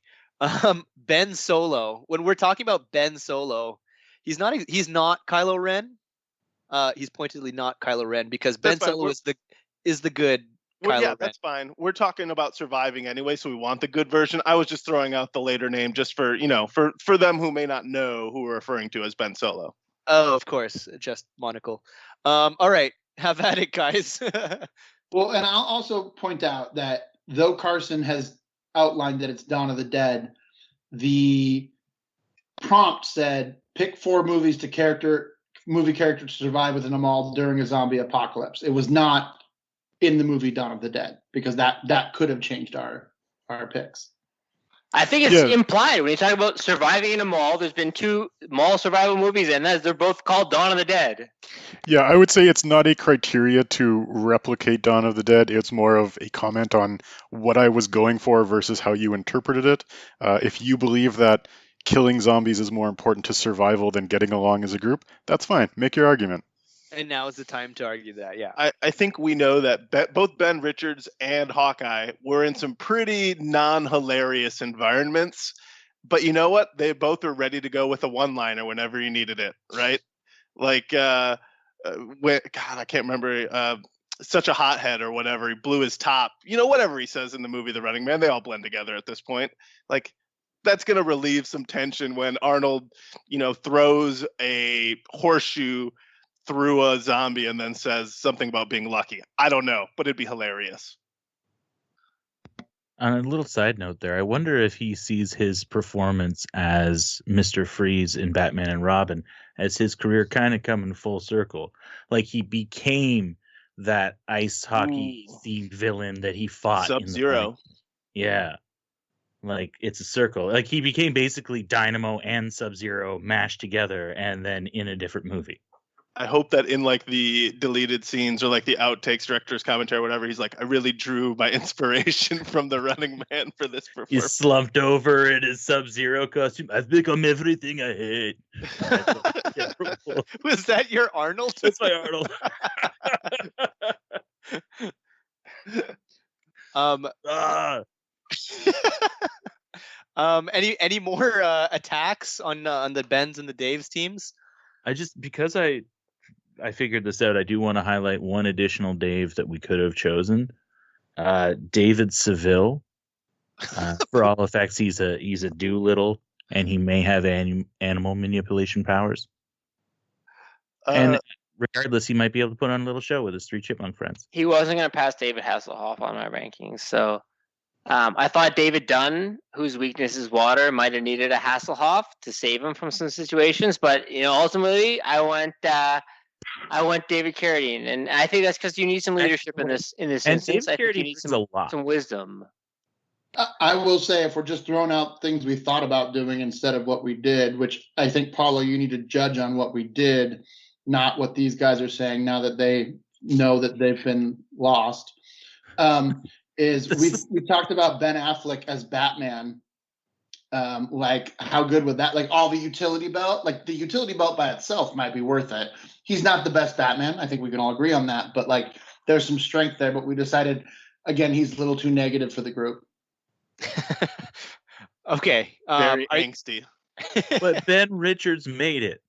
Ben Solo. When we're talking about Ben Solo, he's not Kylo Ren. He's pointedly not Kylo Ren because Ben Solo is the good Kylo Ren. That's fine. We're talking about surviving anyway, so we want the good version. I was just throwing out the later name just for for them who may not know who we're referring to as Ben Solo. Oh, of course, just monocle. All right, have at it, guys. Well, and I'll also point out that though Carson has outlined that it's Dawn of the Dead, the prompt said pick 4 movie characters to survive within them all during a zombie apocalypse. It was not in the movie Dawn of the Dead, because that could have changed our picks. I think it's implied when you talk about surviving in a mall. There's been 2 mall survival movies, and they're both called Dawn of the Dead. Yeah, I would say it's not a criteria to replicate Dawn of the Dead. It's more of a comment on what I was going for versus how you interpreted it. If you believe that killing zombies is more important to survival than getting along as a group, that's fine. Make your argument. And now is the time to argue that, yeah. I think we know that both Ben Richards and Hawkeye were in some pretty non-hilarious environments, but you know what? They both were ready to go with a one-liner whenever you needed it, right? Like, I can't remember, such a hothead or whatever, he blew his top. Whatever he says in the movie The Running Man, they all blend together at this point. Like, that's going to relieve some tension when Arnold, throws a horseshoe through a zombie and then says something about being lucky. I don't know, but it'd be hilarious. On a little side note there, I wonder if he sees his performance as Mr. Freeze in Batman and Robin as his career kind of coming full circle. Like he became that ice hockey themed villain that he fought Sub-Zero. Yeah. Like it's a circle. Like he became basically Dynamo and Sub-Zero mashed together and then in a different movie. I hope that in like the deleted scenes or like the outtakes, director's commentary, or whatever, he's like, I really drew my inspiration from The Running Man for this performance. He's slumped over in his Sub-Zero costume. I've become everything I hate. Was that your Arnold? That's my Arnold. Any more attacks on the Ben's and the Dave's teams? Because I figured this out, I do want to highlight one additional Dave that we could have chosen. David Seville. For all effects, he's a Doolittle, and he may have animal manipulation powers. And regardless, he might be able to put on a little show with his 3 chipmunk friends. He wasn't going to pass David Hasselhoff on my rankings, so I thought David Dunn, whose weakness is water, might have needed a Hasselhoff to save him from some situations, but ultimately, I went David Carradine, and I think that's because you need some leadership in this instance. I think you need some wisdom. I will say, if we're just throwing out things we thought about doing instead of what we did, which I think, Paulo, you need to judge on what we did, not what these guys are saying now that they know that they've been lost. We talked about Ben Affleck as Batman. Like, how good would that, like, all the utility belt, like the utility belt by itself might be worth it. He's not the best Batman. I think we can all agree on that, but like there's some strength there, but we decided, again, he's a little too negative for the group. Okay. Very angsty. But Ben Richards made it.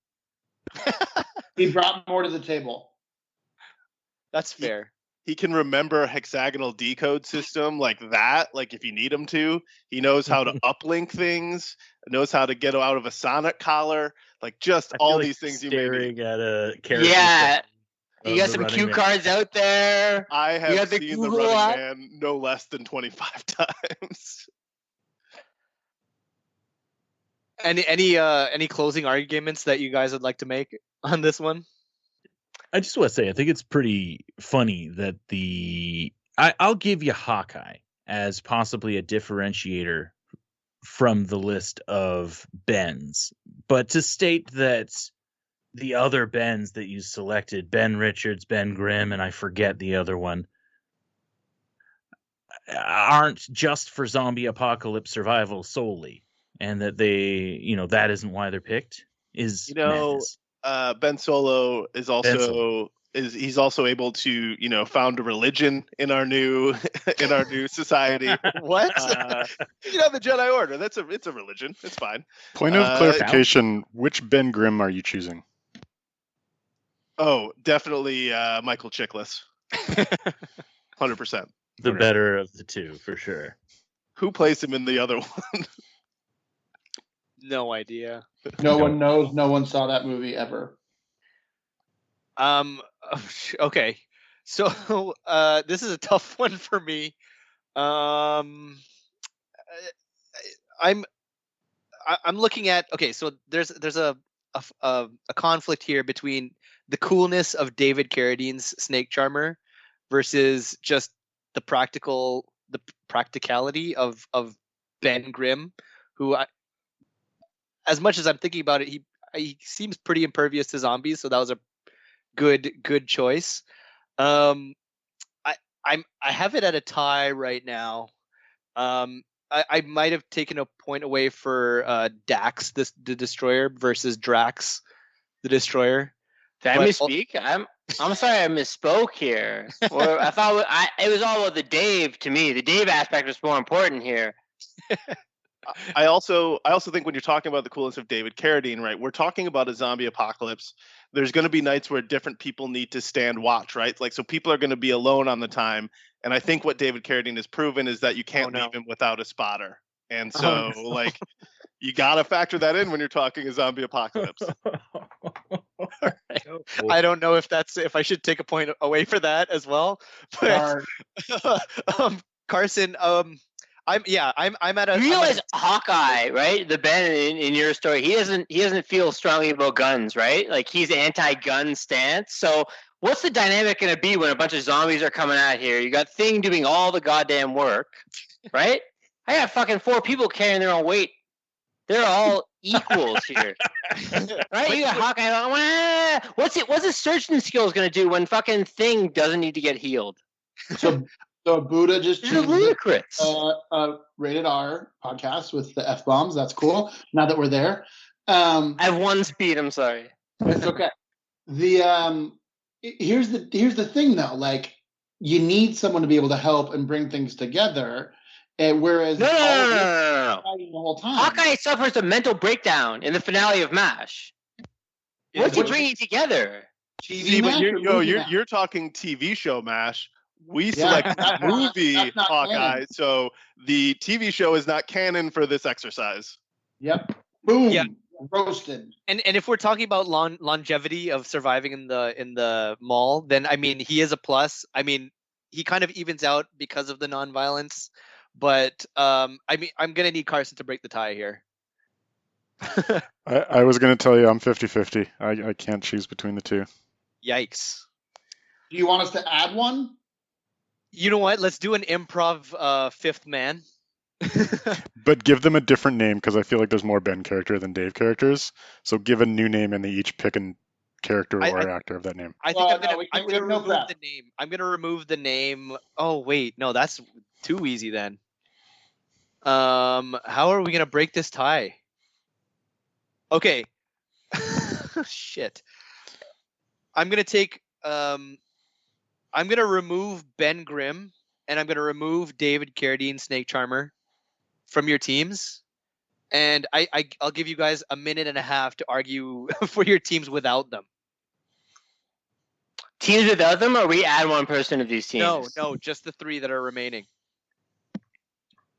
He brought more to the table. That's fair. He can remember a hexagonal decode system like that. Like if you need him to, he knows how to uplink things. Knows how to get out of a Sonic collar. Like just I feel all like these things you may need. staring at a character. Yeah, you of got the some Running cue Man. cards out there. I You have got the seen the Google Running app. Man no less than 25 times. Any closing arguments that you guys would like to make on this one? I just want to say, I think it's pretty funny that I'll give you Hawkeye as possibly a differentiator from the list of Bens, but to state that the other Bens that you selected, Ben Richards, Ben Grimm, and I forget the other one, aren't just for zombie apocalypse survival solely, and that that isn't why they're picked is madness. Ben Solo is also he's also able to found a religion in our new society. What? The Jedi Order. It's a religion. It's fine. Point of clarification: which Ben Grimm are you choosing? Oh, definitely Michael Chiklis. 100%. The better of the two, for sure. Who plays him in the other one? No idea. No one knows. No one saw that movie ever. Okay. So this is a tough one for me. I'm looking at, okay, so there's a conflict here between the coolness of David Carradine's Snake Charmer versus just the practicality of Ben Grimm, who as much as I'm thinking about it, he seems pretty impervious to zombies, so that was a good choice. I have it at a tie right now. I might have taken a point away for Dax, the Destroyer, versus Drax, the Destroyer. Did I misspeak? I'm sorry, I misspoke here. Or I thought it was all about the Dave. To me, the Dave aspect was more important here. I also think when you're talking about the coolness of David Carradine, right? We're talking about a zombie apocalypse. There's going to be nights where different people need to stand watch, right? Like, so people are going to be alone on the time. And I think what David Carradine has proven is that you can't leave him without a spotter. And so, like, you got to factor that in when you're talking a zombie apocalypse. I don't know if I should take a point away for that as well. But Carson, I'm at a. You realize Hawkeye, right? The Ben in your story, he doesn't feel strongly about guns, right? Like he's anti-gun stance. So what's the dynamic going to be when a bunch of zombies are coming out here? You got Thing doing all the goddamn work, right? I got fucking 4 people carrying their own weight. They're all equals here, right? You got Hawkeye. What's his surgeon skills going to do when fucking Thing doesn't need to get healed? So Buddha just This is ludicrous. Rated R podcast with the F-bombs. That's cool. Now that we're there. I have 1 speed. I'm sorry. It's okay. Here's the thing though. Like you need someone to be able to help and bring things together. Whereas no. The whole time. Hawkeye suffers a mental breakdown in the finale of MASH. What's he bringing together? See, but you're talking TV show MASH. We select movie that's Hawkeye, canon. So the TV show is not canon for this exercise. Yep. Boom. Yeah. Roasted. And if we're talking about longevity of surviving in the mall, then I mean he is a plus. I mean he kind of evens out because of the nonviolence, but I mean I'm gonna need Carson to break the tie here. I was gonna tell you I'm 50-50. I can't choose between the two. Yikes. Do you want us to add one? You know what? Let's do an improv fifth man. But give them a different name because I feel like there's more Ben character than Dave characters. So give a new name and they each pick a character or actor of that name. I think I'm gonna remove the name. I'm gonna remove the name. Oh wait, no, that's too easy then. How are we gonna break this tie? Okay. Shit. I'm gonna take I'm gonna remove Ben Grimm and I'm gonna remove David Carradine, Snake Charmer, from your teams, and I'll give you guys a minute and a half to argue for your teams without them. teams without them, or we add one person to these teams? No, just the 3 that are remaining.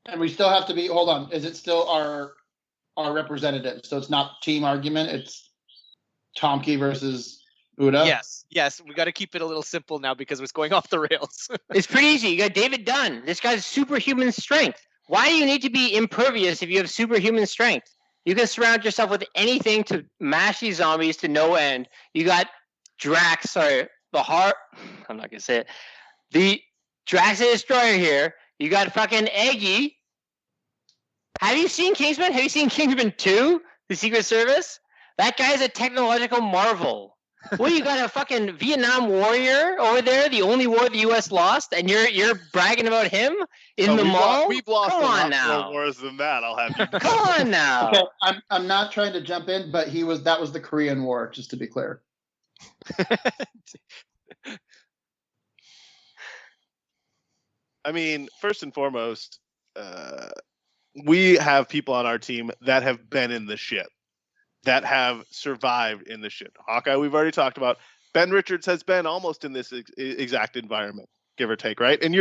And we still have to be. Hold on. Is it still our representative? So it's not team argument. It's Tomke versus Uda. Yes. We got to keep it a little simple now because it's going off the rails. It's pretty easy. You got David Dunn. This guy's superhuman strength. Why do you need to be impervious if you have superhuman strength? You can surround yourself with anything to mash these zombies to no end. You got Drax. Sorry, the heart. I'm not gonna say it. The Drax the Destroyer here. You got fucking Eggy. Have you seen Kingsman? Have you seen Kingsman 2? The Secret Service? That guy's a technological marvel. What, you got a fucking Vietnam warrior over there, the only war the U.S. lost, and you're bragging about him in the mall? We've lost Come a on lot now. more wars than that, I'll have you know. Come on now. Okay, I'm not trying to jump in, but that was the Korean War, just to be clear. I mean, first and foremost, we have people on our team that have been in the shit, that have survived in the shit. Hawkeye, we've already talked about. Ben Richards has been almost in this exact environment, give or take, right? And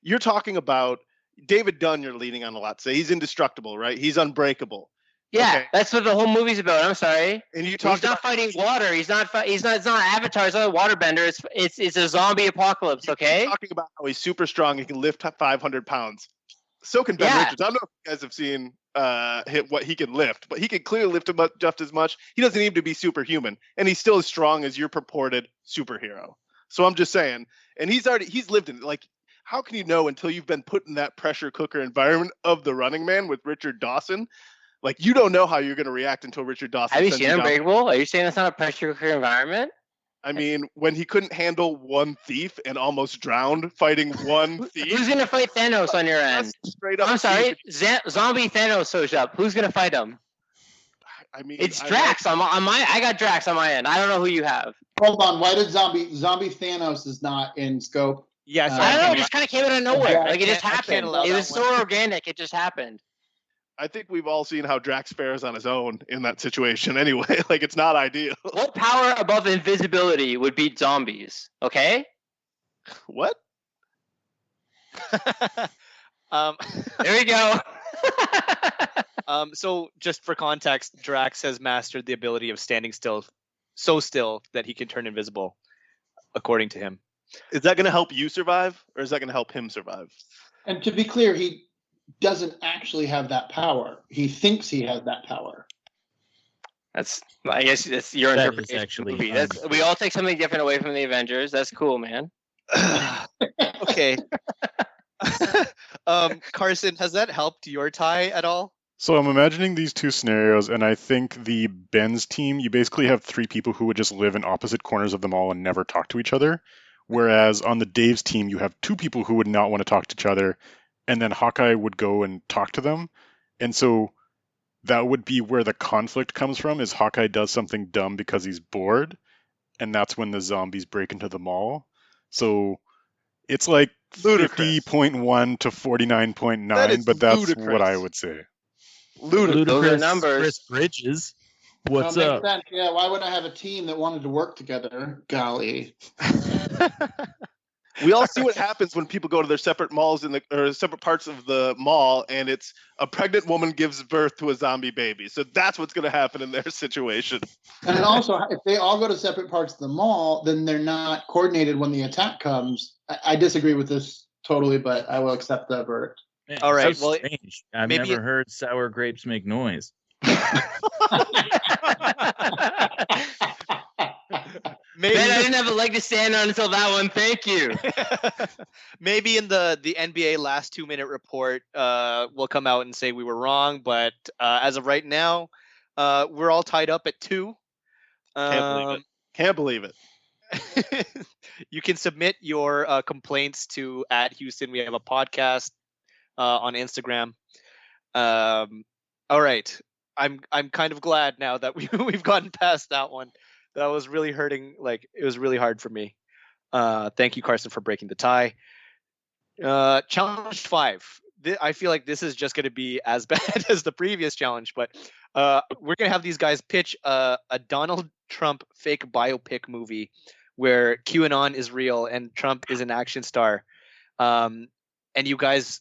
you're talking about David Dunn. You're leaning on a lot. Say he's indestructible, right? He's unbreakable. Yeah, Okay. that's what the whole movie's about. I'm sorry. And you He's talked not about fighting water. It's not Avatar. It's not a waterbender. It's a zombie apocalypse. Okay. talking about how he's super strong and can lift 500 pounds. So can Ben Yeah. Richards. I don't know if you guys have seen what he can lift, but he can clearly lift just as much. He doesn't need to be superhuman, and he's still as strong as your purported superhero. So I'm just saying, and he's lived in it. Like, how can you know until you've been put in that pressure cooker environment of The Running Man with Richard Dawson? Like, you don't know how you're going to react until Richard Dawson. Have you sends seen down. Unbreakable? Are you saying that's not a pressure cooker environment? I mean, when he couldn't handle one thief and almost drowned fighting one thief. Who's gonna fight Thanos on your end? Straight up. I'm sorry, zombie Thanos shows up. Who's gonna fight him? I mean, It's Drax on my. I got Drax on my end. I don't know who you have. Hold on. Why did zombie Thanos is not in scope? Yeah, so I don't know. I It just kind of came out of nowhere. Yeah, Like it just I can't happened. allow It was that so one. organic. It just happened. I think we've all seen how Drax fares on his own in that situation anyway. Like, it's not ideal. What power above invisibility would beat zombies? Okay. What? There we go. So just for context, Drax has mastered the ability of standing still, so still that he can turn invisible, according to him. Is that going to help you survive, or is that going to help him survive? And to be clear, he doesn't actually have that power. He thinks he has that power. I guess that's your That is interpretation. actually Of the movie. We all take something different away from the Avengers. That's cool, man. Okay. Carson, has that helped your tie at all? So I'm imagining these two scenarios, and I think the Ben's team, you basically have 3 people who would just live in opposite corners of the mall and never talk to each other. Whereas on the Dave's team, you have 2 people who would not want to talk to each other, and then Hawkeye would go and talk to them. And so that would be where the conflict comes from, is Hawkeye does something dumb because he's bored, and that's when the zombies break into the mall. So it's like Ludicrous. 50.1 to That 49.9, is but that's ludicrous. what I would say. Ludicrous. Those are numbers. Chris Bridges. What's Makes up? sense. Yeah, why would I have a team that wanted to work together? Golly. We all see what happens when people go to their separate malls or separate parts of the mall, and it's a pregnant woman gives birth to a zombie baby. So that's what's going to happen in their situation. And then also, if they all go to separate parts of the mall, then they're not coordinated when the attack comes. I disagree with this totally, but I will accept the verdict. Man, All right, so well, strange. I've maybe never heard sour grapes make noise. Maybe Man, I didn't have a leg to stand on until that one. Thank you. maybe in the NBA last 2-minute report, we'll come out and say we were wrong. But as of right now, we're all tied up at 2. Can't believe it. You can submit your complaints to @Houston. We have a podcast on Instagram. All right, I'm kind of glad now that we've gotten past that one. That was really hurting. Like, it was really hard for me. Thank you, Carson, for breaking the tie. Challenge 5. I feel like this is just going to be as bad as the previous challenge, but we're going to have these guys pitch a Donald Trump fake biopic movie where QAnon is real and Trump is an action star. And you guys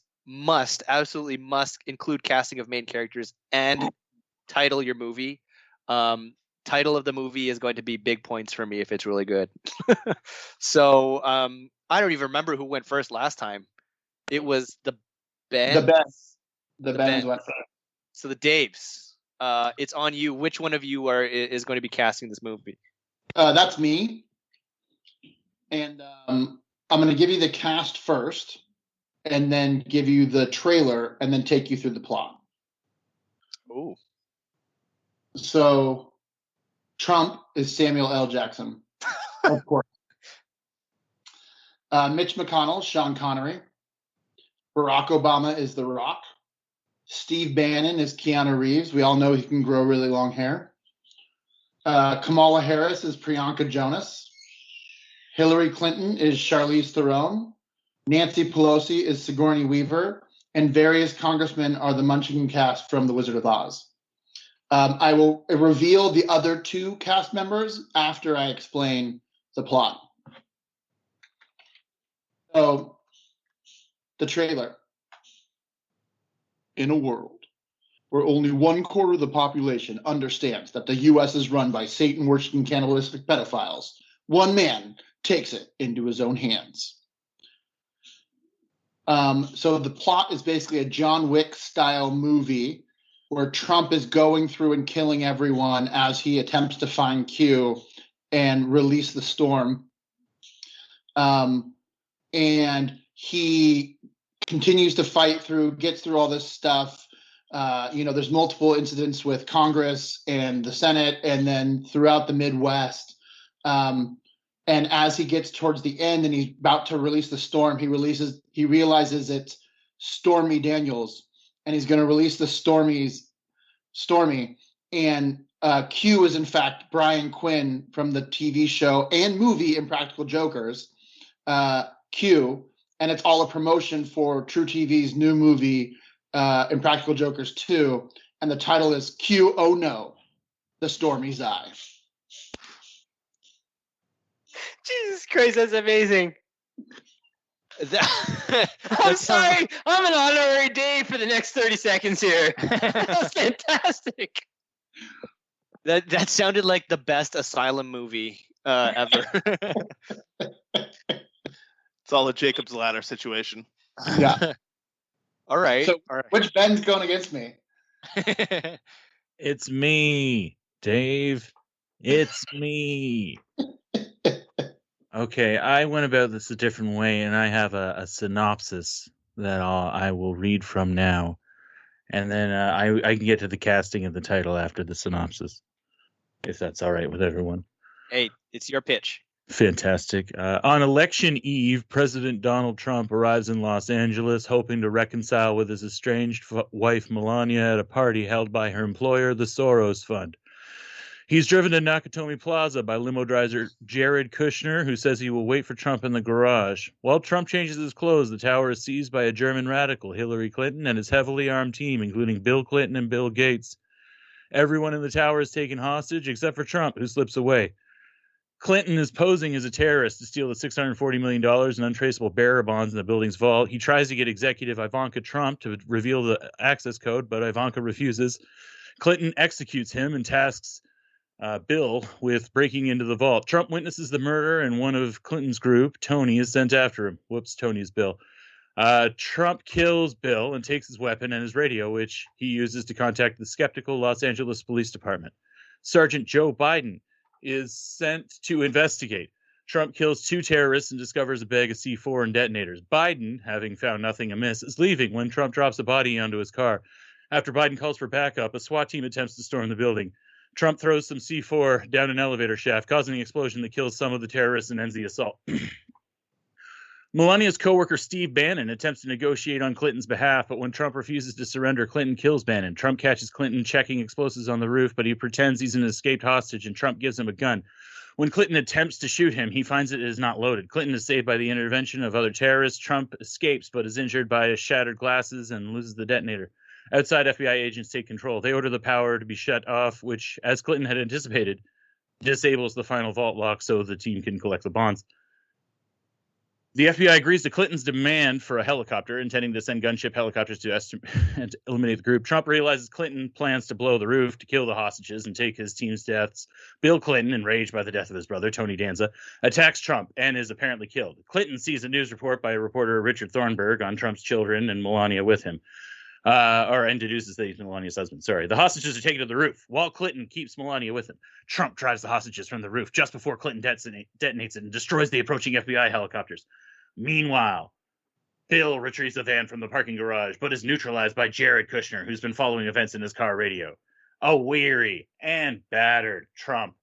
absolutely must include casting of main characters and title your movie. Title of the movie is going to be big points for me if it's really good. So I don't even remember who went first last time. It was the Bens. The Bens went first. So the Daves. It's on you. Which one of you is going to be casting this movie? That's me. And I'm going to give you the cast first, and then give you the trailer, and then take you through the plot. Oh. So Trump is Samuel L. Jackson, of course. Mitch McConnell, Sean Connery. Barack Obama is The Rock. Steve Bannon is Keanu Reeves. We all know he can grow really long hair. Kamala Harris is Priyanka Jonas. Hillary Clinton is Charlize Theron. Nancy Pelosi is Sigourney Weaver. And various congressmen are the Munchkin cast from The Wizard of Oz. I will reveal the other two cast members after I explain the plot. So, the trailer. In a world where only 1/4 of the population understands that the U.S. is run by Satan-worshipping cannibalistic pedophiles, one man takes it into his own hands. So the plot is basically a John Wick-style movie where Trump is going through and killing everyone as he attempts to find Q and release the storm. And he continues to fight through, gets through all this stuff. There's multiple incidents with Congress and the Senate, and then throughout the Midwest. And as he gets towards the end and he's about to release the storm, he realizes it's Stormy Daniels, and he's going to release the Stormy. And Q is in fact Brian Quinn from the TV show and movie Impractical Jokers, Q. And it's all a promotion for True TV's new movie, Impractical Jokers 2. And the title is Q, Oh No, The Stormy's Eye. Jesus Christ, that's amazing. I'm sorry. I'm an honorary Dave for the next 30 seconds here. That's fantastic. That sounded like the best asylum movie ever. It's all a Jacob's Ladder situation. Yeah. All right. So, all right. which Ben's going against me? It's me, Dave. It's me. Okay, I went about this a different way, and I have a synopsis that I will read from now. And then I can get to the casting of the title after the synopsis, if that's all right with everyone. Hey, it's your pitch. Fantastic. On election eve, President Donald Trump arrives in Los Angeles, hoping to reconcile with his estranged wife Melania at a party held by her employer, the Soros Fund. He's driven to Nakatomi Plaza by limo driver Jared Kushner, who says he will wait for Trump in the garage. While Trump changes his clothes, the tower is seized by a German radical, Hillary Clinton, and his heavily armed team, including Bill Clinton and Bill Gates. Everyone in the tower is taken hostage except for Trump, who slips away. Clinton is posing as a terrorist to steal the $640 million in untraceable bearer bonds in the building's vault. He tries to get executive Ivanka Trump to reveal the access code, but Ivanka refuses. Clinton executes him and tasks Bill with breaking into the vault. Trump witnesses the murder, and one of Clinton's group, Tony, is sent after him. Whoops, Tony is Bill. Trump kills Bill and takes his weapon and his radio, which he uses to contact the skeptical Los Angeles Police Department. Sergeant Joe Biden is sent to investigate. Trump kills 2 terrorists and discovers a bag of C4 and detonators. Biden, having found nothing amiss, is leaving when Trump drops a body onto his car. After Biden calls for backup, a SWAT team attempts to storm the building. Trump throws some C4 down an elevator shaft, causing an explosion that kills some of the terrorists and ends the assault. Melania's co-worker Steve Bannon attempts to negotiate on Clinton's behalf, but when Trump refuses to surrender, Clinton kills Bannon. Trump catches Clinton checking explosives on the roof, but he pretends he's an escaped hostage, and Trump gives him a gun. When Clinton attempts to shoot him, he finds it is not loaded. Clinton is saved by the intervention of other terrorists. Trump escapes, but is injured by shattered glasses and loses the detonator. Outside, FBI agents take control. They order the power to be shut off, which, as Clinton had anticipated, disables the final vault lock so the team can collect the bonds. The FBI agrees to Clinton's demand for a helicopter, intending to send gunship helicopters to eliminate the group. Trump realizes Clinton plans to blow the roof to kill the hostages and take his team's deaths. Bill Clinton, enraged by the death of his brother, Tony Danza, attacks Trump and is apparently killed. Clinton sees a news report by reporter Richard Thornburg on Trump's children and Melania with him. And deduces that he's Melania's husband. Sorry. The hostages are taken to the roof while Clinton keeps Melania with him. Trump drives the hostages from the roof just before Clinton detonates it and destroys the approaching FBI helicopters. Meanwhile, Bill retrieves the van from the parking garage, but is neutralized by Jared Kushner, who's been following events in his car radio. A weary and battered Trump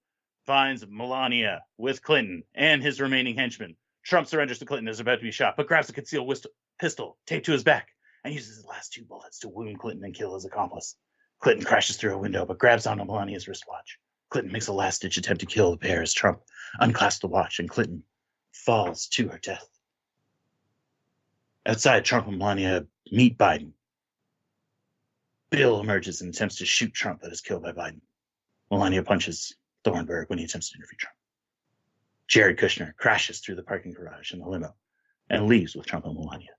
finds Melania with Clinton and his remaining henchmen. Trump surrenders to Clinton and is about to be shot, but grabs a concealed pistol taped to his back and uses his last 2 bullets to wound Clinton and kill his accomplice. Clinton crashes through a window, but grabs onto Melania's wristwatch. Clinton makes a last-ditch attempt to kill the pair as Trump unclasps the watch, and Clinton falls to her death. Outside, Trump and Melania meet Biden. Bill emerges and attempts to shoot Trump, but is killed by Biden. Melania punches Thornburg when he attempts to interview Trump. Jared Kushner crashes through the parking garage in the limo and leaves with Trump and Melania.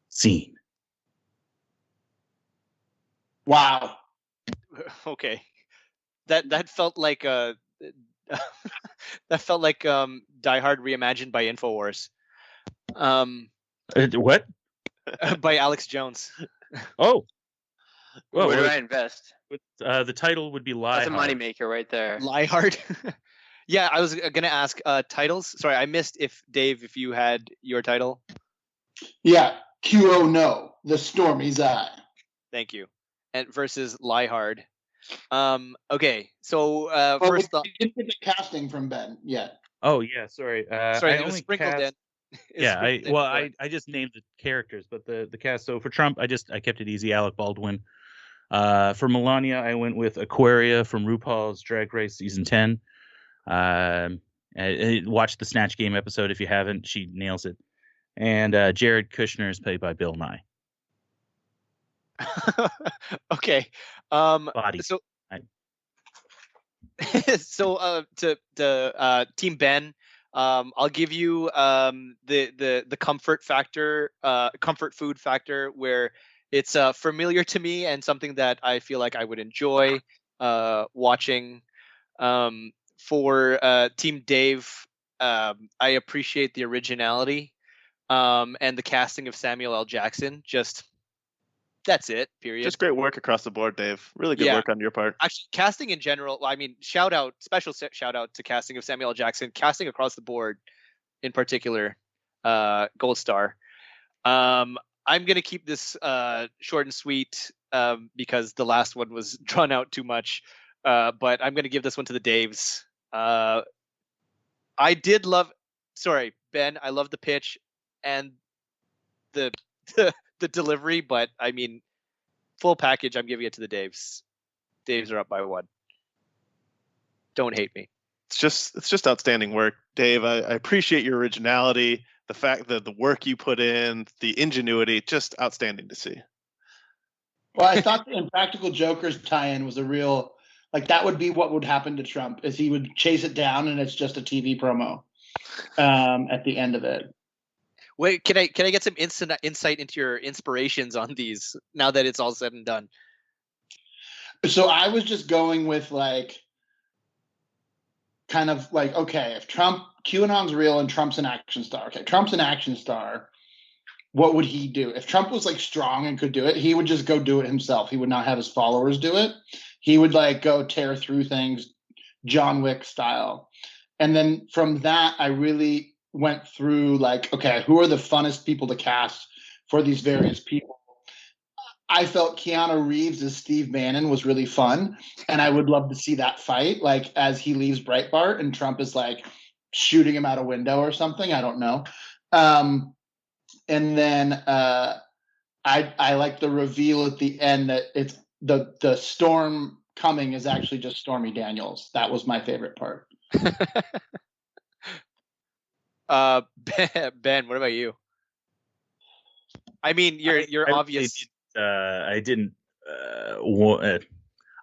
Scene. Wow. Okay, that felt like that felt like Die Hard reimagined by Infowars, What? by Alex Jones. Oh. Well, Where do I invest? the title would be Lie That's a Hard. moneymaker right there. Lie Hard. Yeah, I was gonna ask titles. Sorry, I missed if you had your title. Yeah. QAnon, the Stormy's Eye. Thank you. And versus Lie Hard. Okay, so Well, first we off, didn't get the casting from Ben yet. Oh yeah, sorry. sorry, I it was only sprinkled cast- in. It's Yeah, sprinkled in before. I just named the characters, but the cast. So for Trump, I kept it easy. Alec Baldwin. For Melania, I went with Aquaria from RuPaul's Drag Race season 10. Watch the Snatch Game episode if you haven't. She nails it. And Jared Kushner is played by Bill Nye. Okay. Body. So I- so to Team Ben, I'll give you the comfort factor, comfort food factor, where it's familiar to me and something that I feel like I would enjoy watching. For Team Dave, I appreciate the originality and the casting of Samuel L. Jackson. Just that's it. Period. Just great work across the board, Dave. Really good Yeah. work on your part. Actually, casting in general. I mean, special shout out to casting of Samuel L. Jackson. Casting across the board, in particular, gold star. I'm gonna keep this short and sweet because the last one was drawn out too much. But I'm gonna give this one to the Daves. I did love. Sorry, Ben. I love the pitch and the delivery, but I mean, full package. I'm giving it to the Daves. Daves are up by 1. Don't hate me. It's just outstanding work, Dave. I appreciate your originality, the fact that the work you put in, the ingenuity, just outstanding to see. Well, I thought the Impractical Jokers tie-in was a real, like, that would be what would happen to Trump, is he would chase it down and it's just a TV promo at the end of it. Wait, can I get some insight into your inspirations on these now that it's all said and done? So I was just going with like, kind of like, okay, if QAnon's real and Trump's an action star. Okay, Trump's an action star. What would he do? If Trump was like strong and could do it, he would just go do it himself. He would not have his followers do it. He would like go tear through things, John Wick style. And then from that, I really went through like, okay, who are the funnest people to cast for these various people? I felt Keanu Reeves as Steve Bannon was really fun. And I would love to see that fight, like as he leaves Breitbart and Trump is like shooting him out a window or something. I don't know. And then I like the reveal at the end that it's the storm coming is actually just Stormy Daniels. That was my favorite part. Ben, what about you? I mean, you're obvious. I didn't.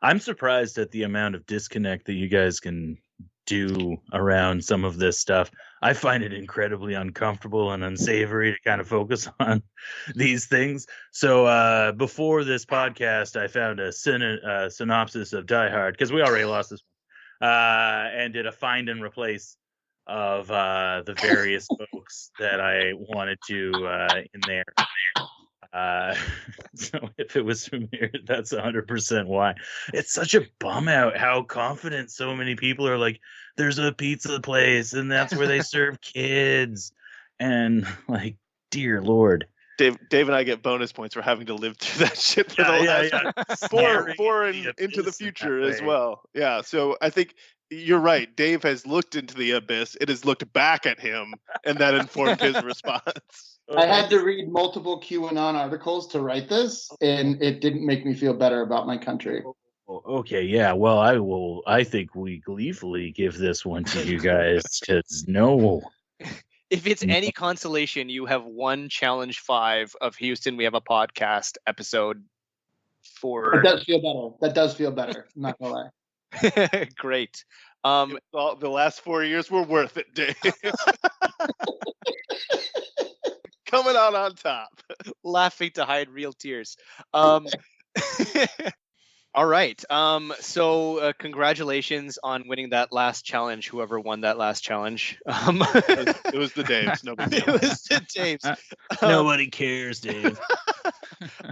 I'm surprised at the amount of disconnect that you guys can do around some of this stuff. I find it incredibly uncomfortable and unsavory to kind of focus on these things. So before this podcast, I found a synopsis of Die Hard, because we already lost this one, and did a find and replace of the various folks that I wanted to in there. So if it was from here, that's 100% why. It's such a bum out how confident so many people are. Like, there's a pizza place and that's where they serve kids, and like, dear Lord. Dave and I get bonus points for having to live through that shit for the last four and into the future as well. Yeah, so I think you're right. Dave has looked into the abyss. It has looked back at him, and that informed his response. I had to read multiple QAnon articles to write this, and it didn't make me feel better about my country. Okay, yeah. Well, I think we gleefully give this one to you guys, because no. If it's any consolation, you have won Challenge 5 of Houston. We have a podcast episode for. That does feel better. I'm not gonna lie. Great. The last 4 years were worth it, Dave. Coming out on top. Laughing to hide real tears. All right. So congratulations on winning that last challenge, whoever won that last challenge. It was the Daves. Nobody It was the Daves. Nobody cares, Dave.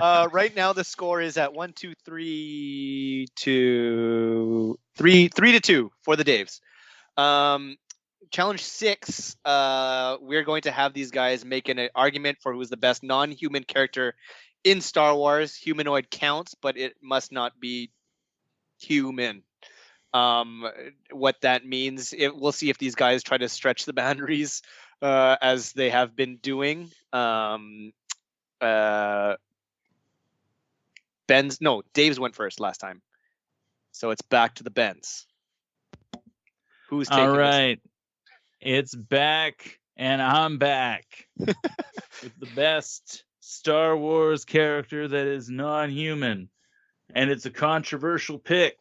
Right now the score is at 3 to 2 for the Daves. Challenge 6, we're going to have these guys make an argument for who's the best non-human character in Star Wars. Humanoid counts, but it must not be human. What that means, we'll see if these guys try to stretch the boundaries as they have been doing. Dave's went first last time, so it's back to the Bens. Who's taking all right? It's back, and I'm back with the best Star Wars character that is non-human, and it's a controversial pick.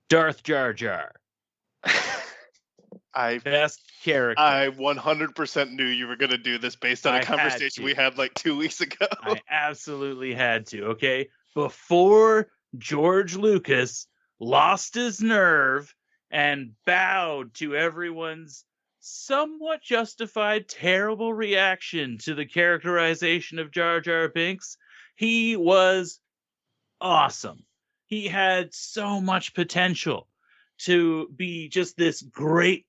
Darth Jar Jar. Best character. I 100% knew you were going to do this based on a conversation we had like 2 weeks ago. I absolutely had to, okay? Before George Lucas lost his nerve and bowed to everyone's somewhat justified terrible reaction to the characterization of Jar Jar Binks, he was awesome. He had so much potential to be just this great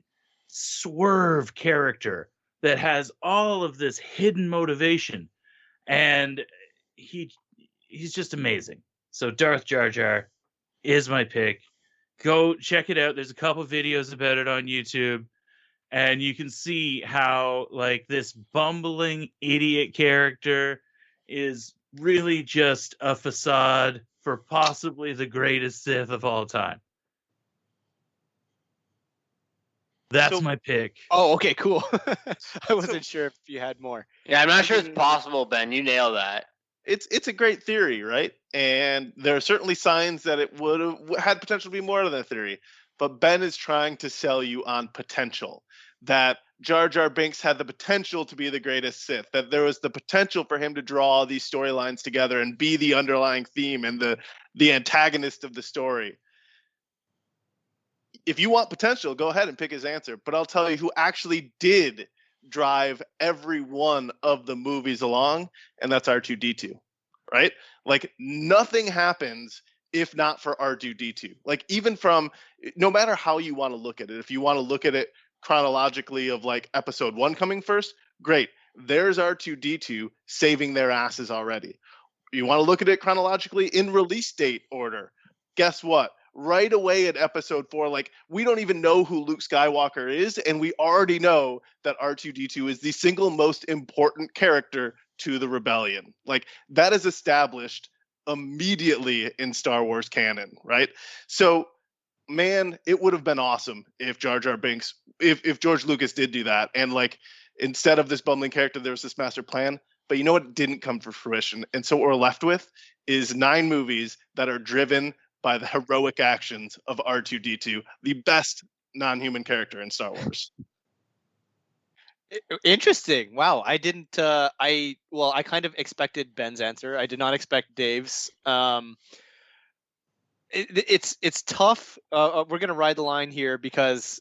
swerve character that has all of this hidden motivation, and he's just amazing. So Darth Jar Jar is my pick. Go check it out. There's a couple videos about it on YouTube, and you can see how like this bumbling idiot character is really just a facade for possibly the greatest Sith of all time. That's my pick. Oh, okay, cool. I wasn't sure if you had more. Yeah, I'm not sure it's possible, Ben. You nailed that. It's a great theory, right? And there are certainly signs that it would have had potential to be more than a theory. But Ben is trying to sell you on potential. That Jar Jar Binks had the potential to be the greatest Sith. That there was the potential for him to draw all these storylines together and be the underlying theme and the antagonist of the story. If you want potential, go ahead and pick his answer. But I'll tell you who actually did drive every one of the movies along, and that's R2-D2, right? Like, nothing happens if not for R2-D2. Like, even from, no matter how you want to look at it, if you want to look at it chronologically of like episode 1 coming first, great. There's R2-D2 saving their asses already. You want to look at it chronologically in release date order. Guess what? Right away at episode 4, like, we don't even know who Luke Skywalker is, and we already know that R2-D2 is the single most important character to the rebellion. Like, that is established immediately in Star Wars canon, right? So, man, it would have been awesome if Jar Jar Binks, if George Lucas did do that, and like, instead of this bumbling character, there was this master plan. But you know what didn't come to fruition? And so what we're left with is 9 movies that are driven by the heroic actions of R2-D2, the best non-human character in Star Wars. Interesting. Wow, I didn't. I kind of expected Ben's answer. I did not expect Dave's. It's tough. We're gonna ride the line here because,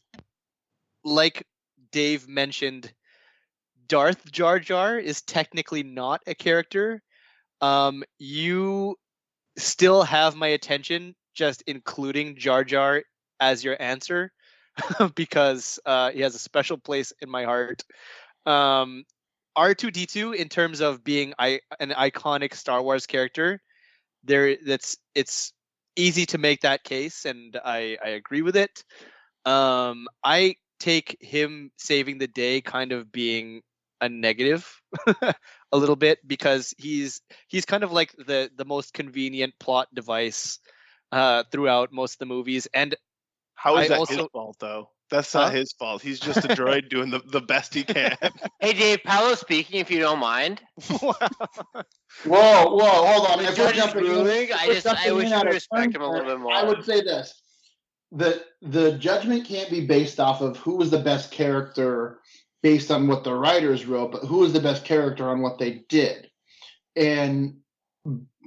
like Dave mentioned, Darth Jar Jar is technically not a character. You still have my attention, just including Jar Jar as your answer, because he has a special place in my heart. R2D2, in terms of being an iconic Star Wars character, it's easy to make that case, and I agree with it. I take him saving the day kind of being a negative a little bit, because he's kind of like the most convenient plot device throughout most of the movies. And How is I that also- his fault, though? That's not his fault. He's just a droid doing the best he can. Hey, Dave, Paolo speaking, if you don't mind. Whoa, hold on. The If we're judge is jumping in- ruling. if I we're wish jumping we in out of respect him a turn, little bit more. I would say this: the judgment can't be based off of who was the best character based on what the writers wrote, but who was the best character on what they did. And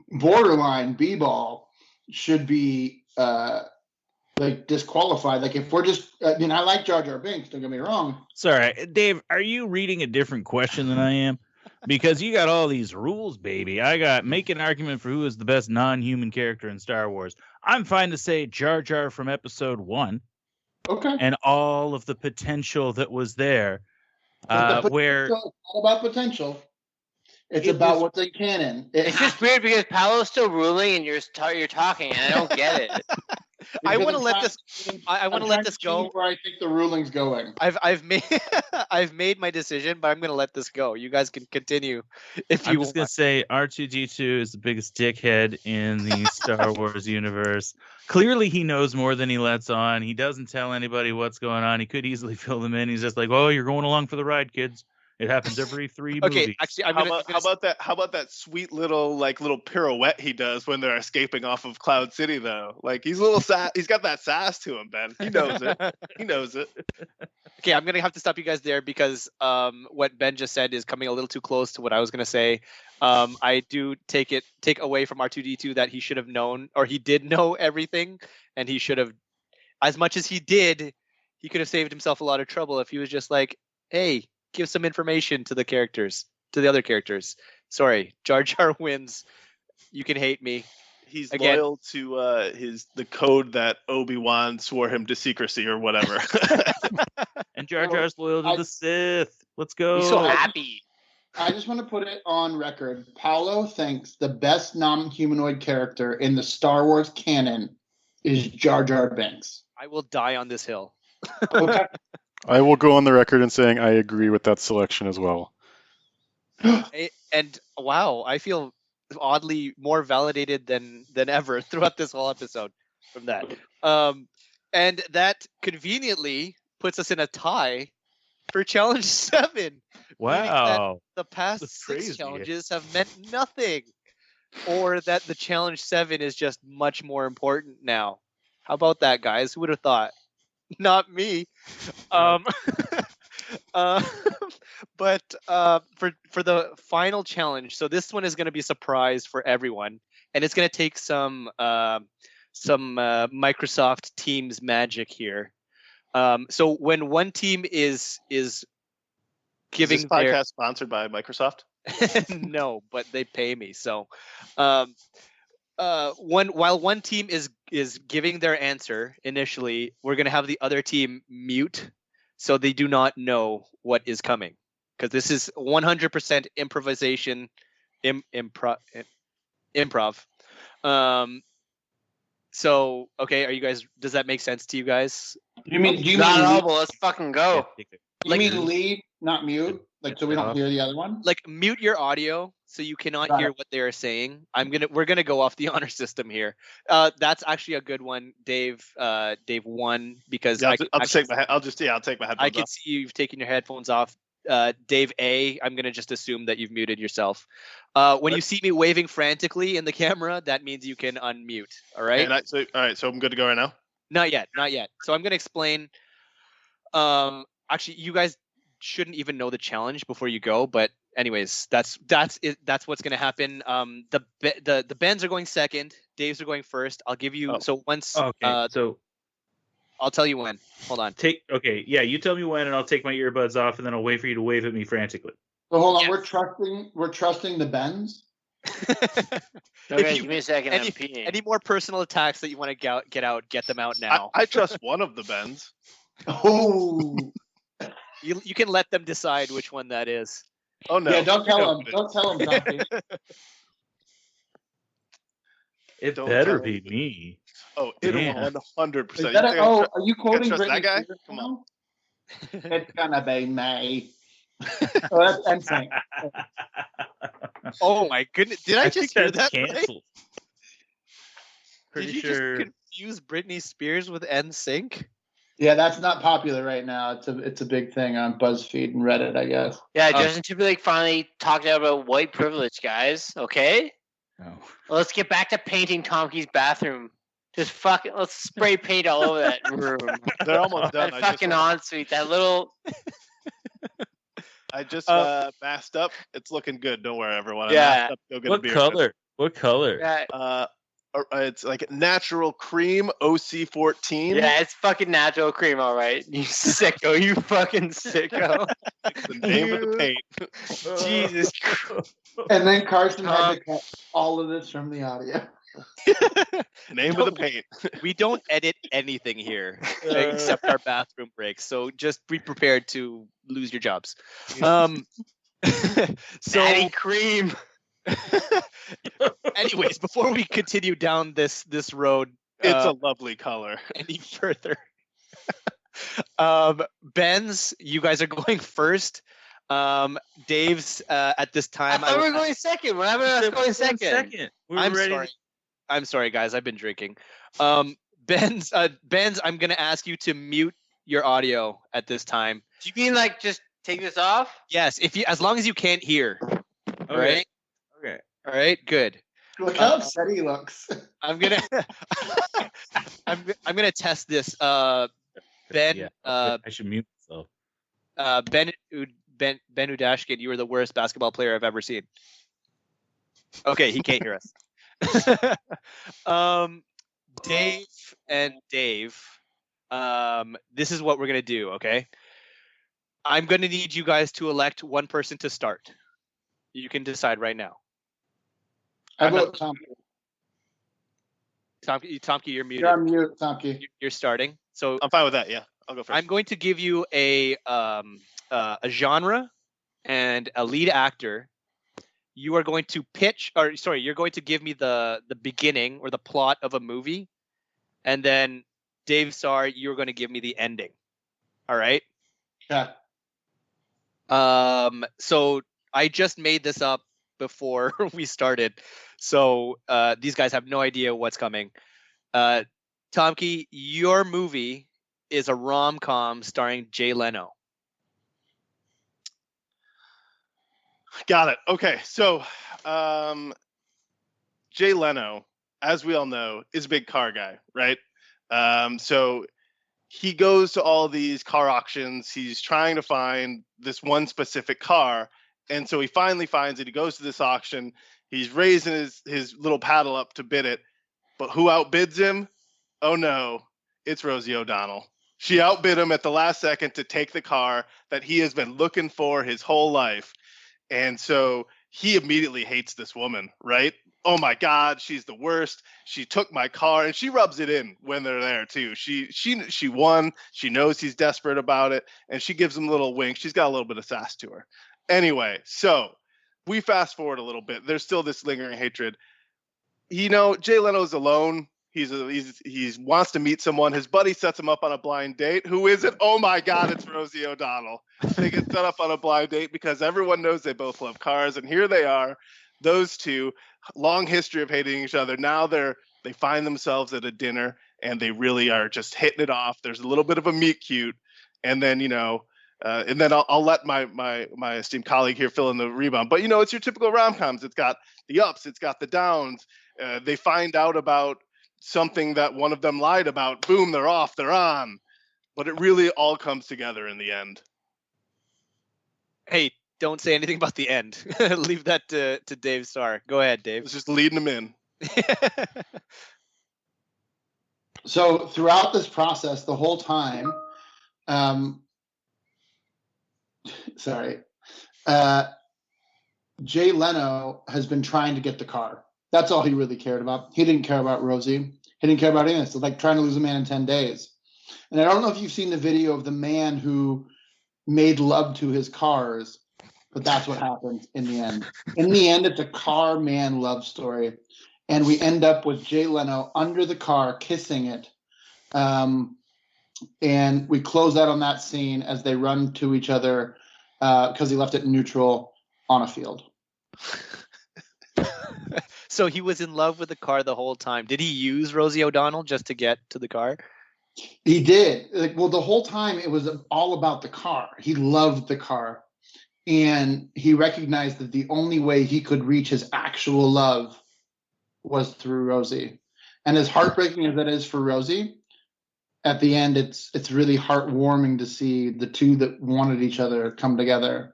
borderline B-ball should be like disqualified. Like if we're just, I mean, I like Jar Jar Binks. Don't get me wrong. Sorry, Dave, are you reading a different question than I am? Because you got all these rules, baby. I got make an argument for who is the best non-human character in Star Wars. I'm fine to say Jar Jar from Episode 1 Okay. and all of the potential that was there. Where It's not about potential. It's It about was- what's in canon. It's just weird because Paolo's still ruling and you're talking, and I don't get it. I want to Because let I'm this. trying- I want to I'm let trying this to go. see where I think the ruling's going. I've made I've made my decision, but I'm gonna let this go. You guys can continue if I'm you just want. gonna say R2D2 is the biggest dickhead in the Star Wars universe. Clearly, he knows more than he lets on. He doesn't tell anybody what's going on. He could easily fill them in. He's just like, "Oh, you're going along for the ride, kids. It happens every 3 Okay, movies." actually, How about that sweet little pirouette he does when they're escaping off of Cloud City, though? Like he's a little he's got that sass to him, Ben. He knows it. He knows it. Okay, I'm gonna have to stop you guys there because what Ben just said is coming a little too close to what I was gonna say. I do take away from R2D2 that he should have known, or he did know everything, and he should have, as much as he did, he could have saved himself a lot of trouble if he was just like, "Hey, give some information to the other characters." Sorry, Jar Jar wins. You can hate me. He's Again. loyal to the code that Obi-Wan swore him to secrecy or whatever. And Jar Jar's loyal to I- the Sith. Let's go. He's so happy. I just want to put it on record. Paolo thinks the best non-humanoid character in the Star Wars canon is Jar Jar Binks. I will die on this hill. Okay. I will go on the record in saying I agree with that selection as well. And wow, I feel oddly more validated than ever throughout this whole episode from that. And that conveniently puts us in a tie for challenge 7. Wow. The past That's 6 crazy. challenges have meant nothing, or that the challenge 7 is just much more important now. How about that, guys? Who would have thought? Not me. But for the final challenge, so this one is going to be a surprise for everyone, and it's going to take some Microsoft Teams magic here. So when one team is giving Is this their podcast sponsored by Microsoft? no, but they pay me. So, while one team is giving their answer initially, we're gonna have the other team mute, so they do not know what is coming, because this is 100% improvisation, improv. So, okay, are you guys? Does that make sense to you guys? Do you mean Not at all, but let's fucking go. you mean leave, not mute? Like so we don't hear the other one? Like, mute your audio so you cannot Got hear it. what they are saying. We're gonna go off the honor system here. That's actually a good one, Dave. Dave won because Yeah, I'll I take my headphones I can off. see you've taken your headphones off. Dave A, I'm gonna just assume that you've muted yourself. When you see me waving frantically in the camera, that means you can unmute. All right. All right, so I'm good to go right now. Not yet. So I'm gonna explain. Actually, you guys shouldn't even know the challenge before you go, but anyways, that's it. That's what's gonna happen. The Bens are going second. Dave's are going first. I'll give you so once. Okay, so I'll tell you when. Hold on. you tell me when, and I'll take my earbuds off, and then I'll wait for you to wave at me frantically. So hold on, Yes. we're trusting the Bens. Okay, give me a second. I'm any peeing. more personal attacks that you want to get them out now. I trust one of the Bens. Oh, You can let them decide which one that is. Oh no! yeah, don't You know tell who him. it Don't tell him something. It Don't better tell be me. is. Oh, it'll Yeah. 100%. Are you quoting trust Britney that guy? Spears Come now? It's gonna be me. Oh, that's NSYNC. Oh my goodness! Did I just hear that's that? Right? canceled. Did Pretty you sure. just confuse Britney Spears with NSYNC? Yeah, that's not popular right now. It's a big thing on BuzzFeed and Reddit, I guess. Yeah, Justin Timberlake finally talked out about white privilege, guys. Okay, Oh. let's get back to painting Tomke's bathroom. Just let's spray paint all over that room. They're almost done. That fucking ensuite, that little. I just masked up. It's looking good. Don't worry, everyone. Yeah. I masked up. Go get a What beer. color? What color? Yeah, It's like natural cream OC14. yeah, it's fucking natural cream, all right. You sicko, you fucking sicko. The name of the paint. Jesus Christ. And then Carson had to cut all of this from the audio. Name of the paint. We don't edit anything here except our bathroom breaks. So just be prepared to lose your jobs. So Natty cream. anyways, before we continue down this road, It's a lovely color. any further, Ben's, you guys are going first. Dave's at this time. I thought we were going second. What happened to us going second? I'm sorry, guys. I've been drinking. Ben's, I'm gonna ask you to mute your audio at this time. Do you mean like just take this off? Yes, as long as you can't hear. All right. Okay. All right. Good. Look how upset he looks. I'm gonna I'm gonna test this. Ben. Yeah, I should mute myself. Ben Udashkin, you were the worst basketball player I've ever seen. Okay, he can't hear us. Dave and Dave, this is what we're gonna do, okay? I'm gonna need you guys to elect one person to start. You can decide right now. I vote Tomke. Tomke, you're muted. You're on mute, Tomke. You're starting. So I'm fine with that. Yeah, I'll go first. I'm going to give you a genre and a lead actor. You are going to you're going to give me the beginning or the plot of a movie, and then Dave Sarr, you're going to give me the ending. All right. Yeah. So I just made this up before we started, so these guys have no idea what's coming. Tomke, your movie is a rom-com starring Jay Leno. Got it. Okay, so Jay Leno, as we all know, is a big car guy, right? So he goes to all these car auctions. He's trying to find this one specific car, and so he finally finds it. He goes to this auction. He's raising his little paddle up to bid it, but who outbids him? Oh no, it's Rosie O'Donnell. She outbid him at the last second to take the car that he has been looking for his whole life. And so he immediately hates this woman, right? Oh my God, she's the worst. She took my car, and she rubs it in when they're there too. She won. She knows he's desperate about it, and she gives him a little wink. She's got a little bit of sass to her. Anyway, so we fast forward a little bit. There's still this lingering hatred. Jay Leno's alone. He's wants to meet someone. His buddy sets him up on a blind date. Who is it? Oh my God, it's Rosie O'Donnell. They get set up on a blind date because everyone knows they both love cars, and here they are, those two, long history of hating each other. Now they find themselves at a dinner, and they really are just hitting it off. There's a little bit of a meet cute, and then I'll let my esteemed colleague here fill in the rebound. But it's your typical rom-coms. It's got the ups, it's got the downs. They find out about something that one of them lied about. Boom, they're off, they're on. But it really all comes together in the end. Hey, don't say anything about the end. Leave that to Dave Starr. Go ahead, Dave. It's just leading them in. So throughout this process, the whole time, Jay Leno has been trying to get the car. That's all he really cared about. He didn't care about Rosie. He didn't care about anything. It's like trying to lose a man in 10 days. And I don't know if you've seen the video of the man who made love to his cars, but that's what happens in the end. In the end, it's a car man love story. And we end up with Jay Leno under the car kissing it. And we close out on that scene as they run to each other because he left it in neutral on a field. So he was in love with the car the whole time. Did he use Rosie O'Donnell just to get to the car? He did. The whole time it was all about the car. He loved the car. And he recognized that the only way he could reach his actual love was through Rosie. And as heartbreaking as that is for Rosie, at the end, it's really heartwarming to see the two that wanted each other come together.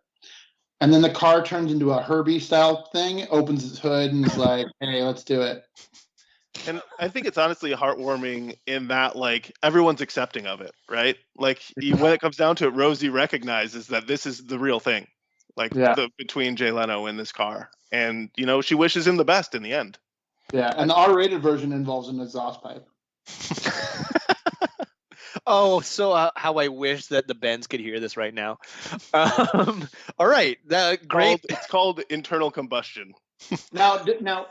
And then the car turns into a Herbie-style thing, opens its hood, and is like, hey, let's do it. And I think it's honestly heartwarming in that, like, everyone's accepting of it, right? Like, when it comes down to it, Rosie recognizes that this is the real thing, like, between Jay Leno and this car. And, you know, she wishes him the best in the end. Yeah, and the R-rated version involves an exhaust pipe. Oh, so how I wish that the Bens could hear this right now. All right, great. It's called internal combustion. Now,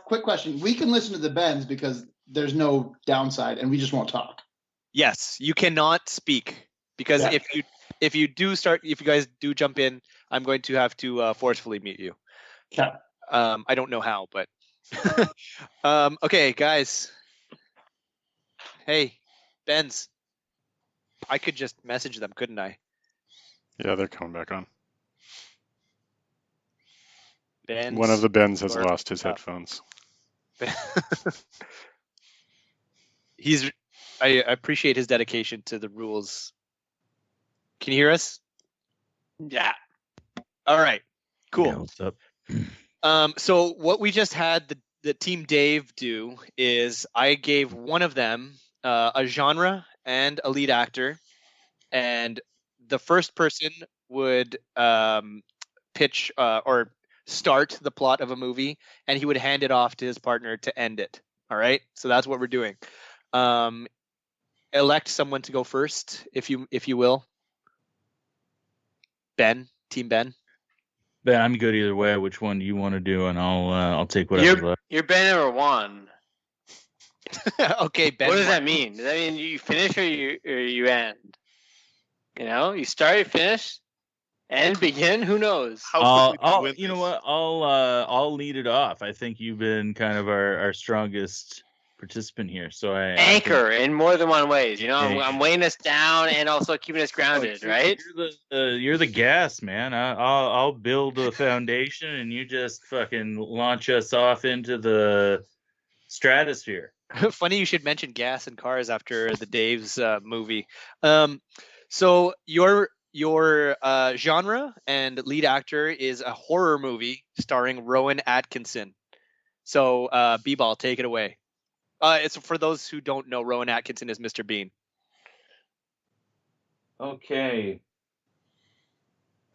quick question. We can listen to the Bens because there's no downside, and we just won't talk. Yes, you cannot speak because if you guys do jump in, I'm going to have to forcefully mute you. Yeah. I don't know how, but okay, guys. Hey, Bens. I could just message them, couldn't I? Yeah, they're coming back on. Ben's One of the Bens has lost his headphones. I appreciate his dedication to the rules. Can you hear us? Yeah. All right. Cool. Yeah, what's up? So what we just had the Team Dave do is I gave one of them a genre and a lead actor, and the first person would pitch or start the plot of a movie, and he would hand it off to his partner to end it. All right, so that's what we're doing. Elect someone to go first, if you will. Team Ben. Ben, I'm good either way. Which one do you want to do? And I'll take whatever. You're Ben number one. Okay, Ben. What does that mean? Does that mean you finish or you end? You know, you start, you finish, and begin. Who knows? You know what? I'll lead it off. I think you've been kind of our strongest participant here. So anchor in more than one ways. You know, I'm weighing us down and also keeping us grounded. Right? You're the gas, man. I'll build a foundation, and you just fucking launch us off into the stratosphere. Funny you should mention gas and cars after the Dave's movie. So your genre and lead actor is a horror movie starring Rowan Atkinson. So B-Ball, take it away. It's for those who don't know, Rowan Atkinson is Mr. Bean. Okay.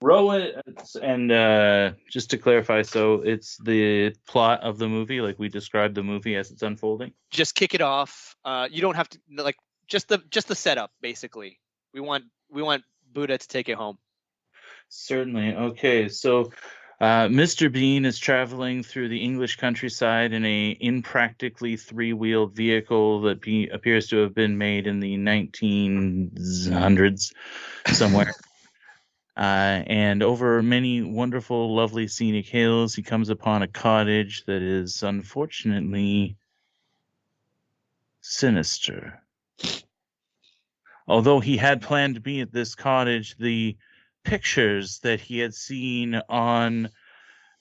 Rowan, and just to clarify, so it's the plot of the movie, like we described the movie as it's unfolding. Just kick it off. You don't have to just the setup. Basically, we want Buddha to take it home. Certainly. Okay, so Mr. Bean is traveling through the English countryside in a impractically three-wheeled vehicle that appears to have been made in the 1900s somewhere. And over many wonderful, lovely scenic hills, he comes upon a cottage that is unfortunately sinister. Although he had planned to be at this cottage, the pictures that he had seen on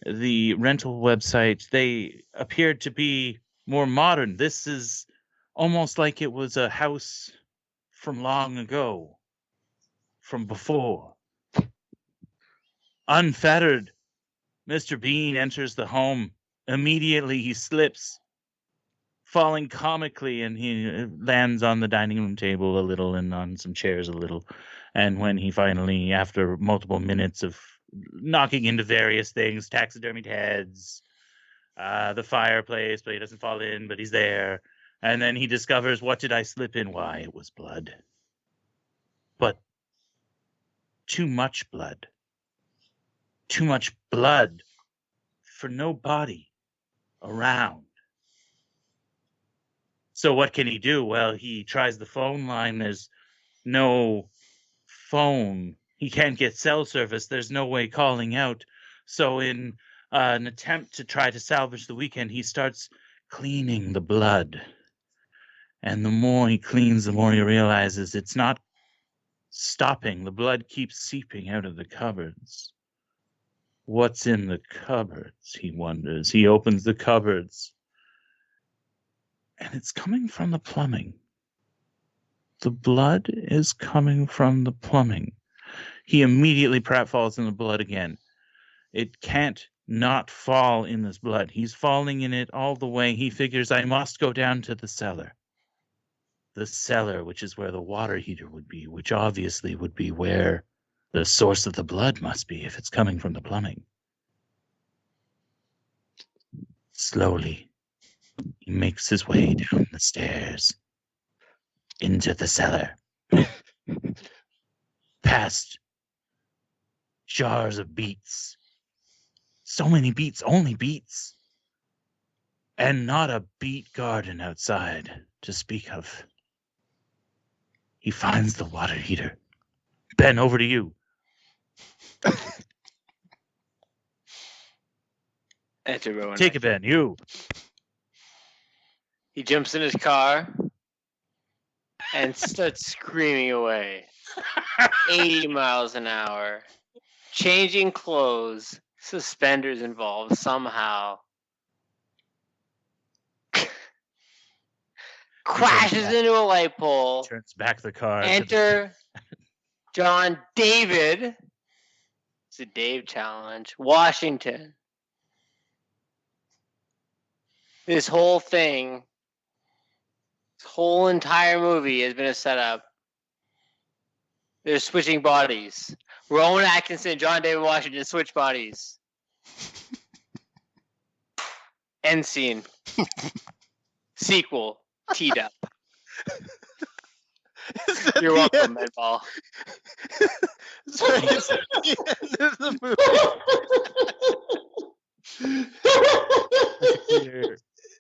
the rental website, they appeared to be more modern. This is almost like it was a house from long ago. from before. Unfettered, Mr. Bean enters the home. Immediately he slips, falling comically, and he lands on the dining room table a little and on some chairs a little. And when he finally, after multiple minutes of knocking into various things, taxidermied heads, the fireplace, but he doesn't fall in, but he's there. And then he discovers, what did I slip in? Why, it was blood. But too much blood. Too much blood for no body around. So what can he do? Well, he tries the phone line. There's no phone. He can't get cell service. There's no way calling out. So in an attempt to try to salvage the weekend, he starts cleaning the blood. And the more he cleans, the more he realizes it's not stopping. The blood keeps seeping out of the cupboards. What's in the cupboards, he wonders. He opens the cupboards. And it's coming from the plumbing. The blood is coming from the plumbing. He immediately pratfalls in the blood again. It can't not fall in this blood. He's falling in it all the way. He figures, I must go down to the cellar. The cellar, which is where the water heater would be, which obviously would be where the source of the blood must be if it's coming from the plumbing. Slowly, he makes his way down the stairs into the cellar, past jars of beets. So many beets, only beets. And not a beet garden outside to speak of. He finds the water heater. Ben, over to you. Enter Rowan. Take it, Ben, you. He jumps in his car and starts screaming away. 80 miles an hour. Changing clothes. Suspenders involved somehow. Crashes into a light pole. Turns back the car. Enter John David. It's a Dave challenge. Washington. This whole thing, this whole entire movie has been a setup. They're switching bodies. Rowan Atkinson, John David Washington switch bodies. End scene. Sequel. Teed up. You're welcome, Medball. So it's at the end of the movie.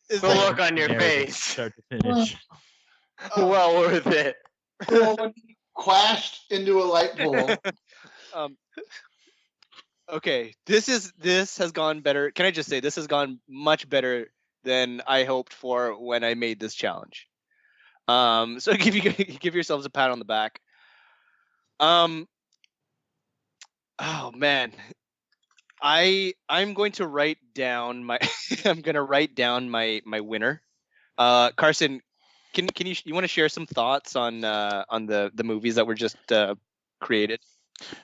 The look on your face. Start to finish. Well worth it. Crashed into a light pole. Okay, this has gone better. Can I just say this has gone much better than I hoped for when I made this challenge. So give yourselves a pat on the back. Oh man, I'm going to write down my my winner. Carson, can you want to share some thoughts on the movies that were just created?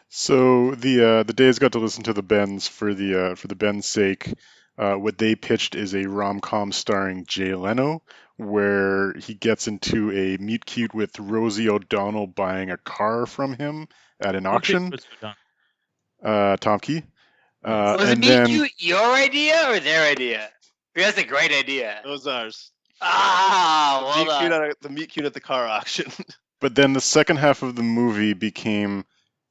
So the Days got to listen to the Bens for the Bens' sake. What they pitched is a rom-com starring Jay Leno, where he gets into a meet cute with Rosie O'Donnell buying a car from him at an auction. Tom Key. Was it meet cute your idea or their idea? That's a great idea. It was ours. Ah, well done. The meet cute at the car auction. But then the second half of the movie became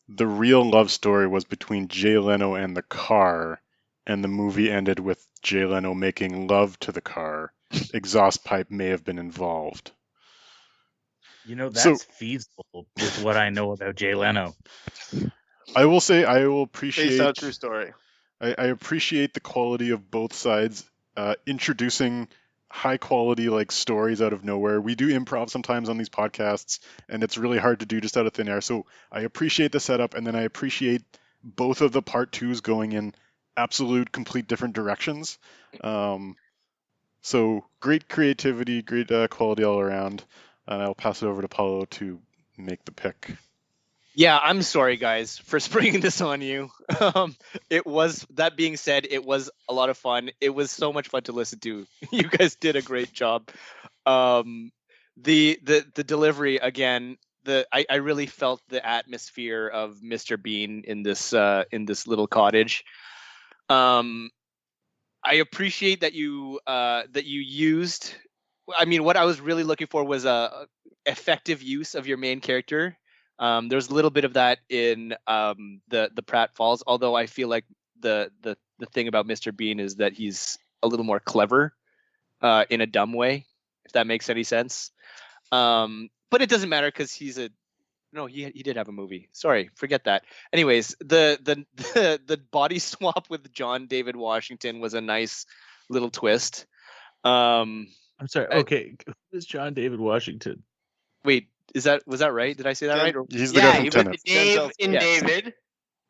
the real love story was between Jay Leno and the car, and the movie ended with Jay Leno making love to the car. Exhaust pipe may have been involved. You know, that's feasible with what I know about Jay Leno. I will say I will appreciate... Based on a true story. I appreciate the quality of both sides introducing high-quality stories out of nowhere. We do improv sometimes on these podcasts, and it's really hard to do just out of thin air. So I appreciate the setup, and then I appreciate both of the part twos going in absolute, complete different directions. So great creativity, great quality all around. And I'll pass it over to Paulo to make the pick. Yeah, I'm sorry, guys, for springing this on you. It was, that being said, it was a lot of fun. It was so much fun to listen to. You guys did a great job. The delivery again. I really felt the atmosphere of Mr. Bean in this little cottage. I appreciate that you used. I mean, what I was really looking for was a effective use of your main character. There's a little bit of that in the Pratt Falls, although I feel like the thing about Mr. Bean is that he's a little more clever in a dumb way, if that makes any sense. But it doesn't matter because he's a no. He did have a movie. Sorry, forget that. Anyways, the body swap with John David Washington was a nice little twist. I'm sorry. Okay, who is John David Washington? Wait, was that right? Did I say that right? Or, He's the guy from he was Tenet. Dave in Yes. David.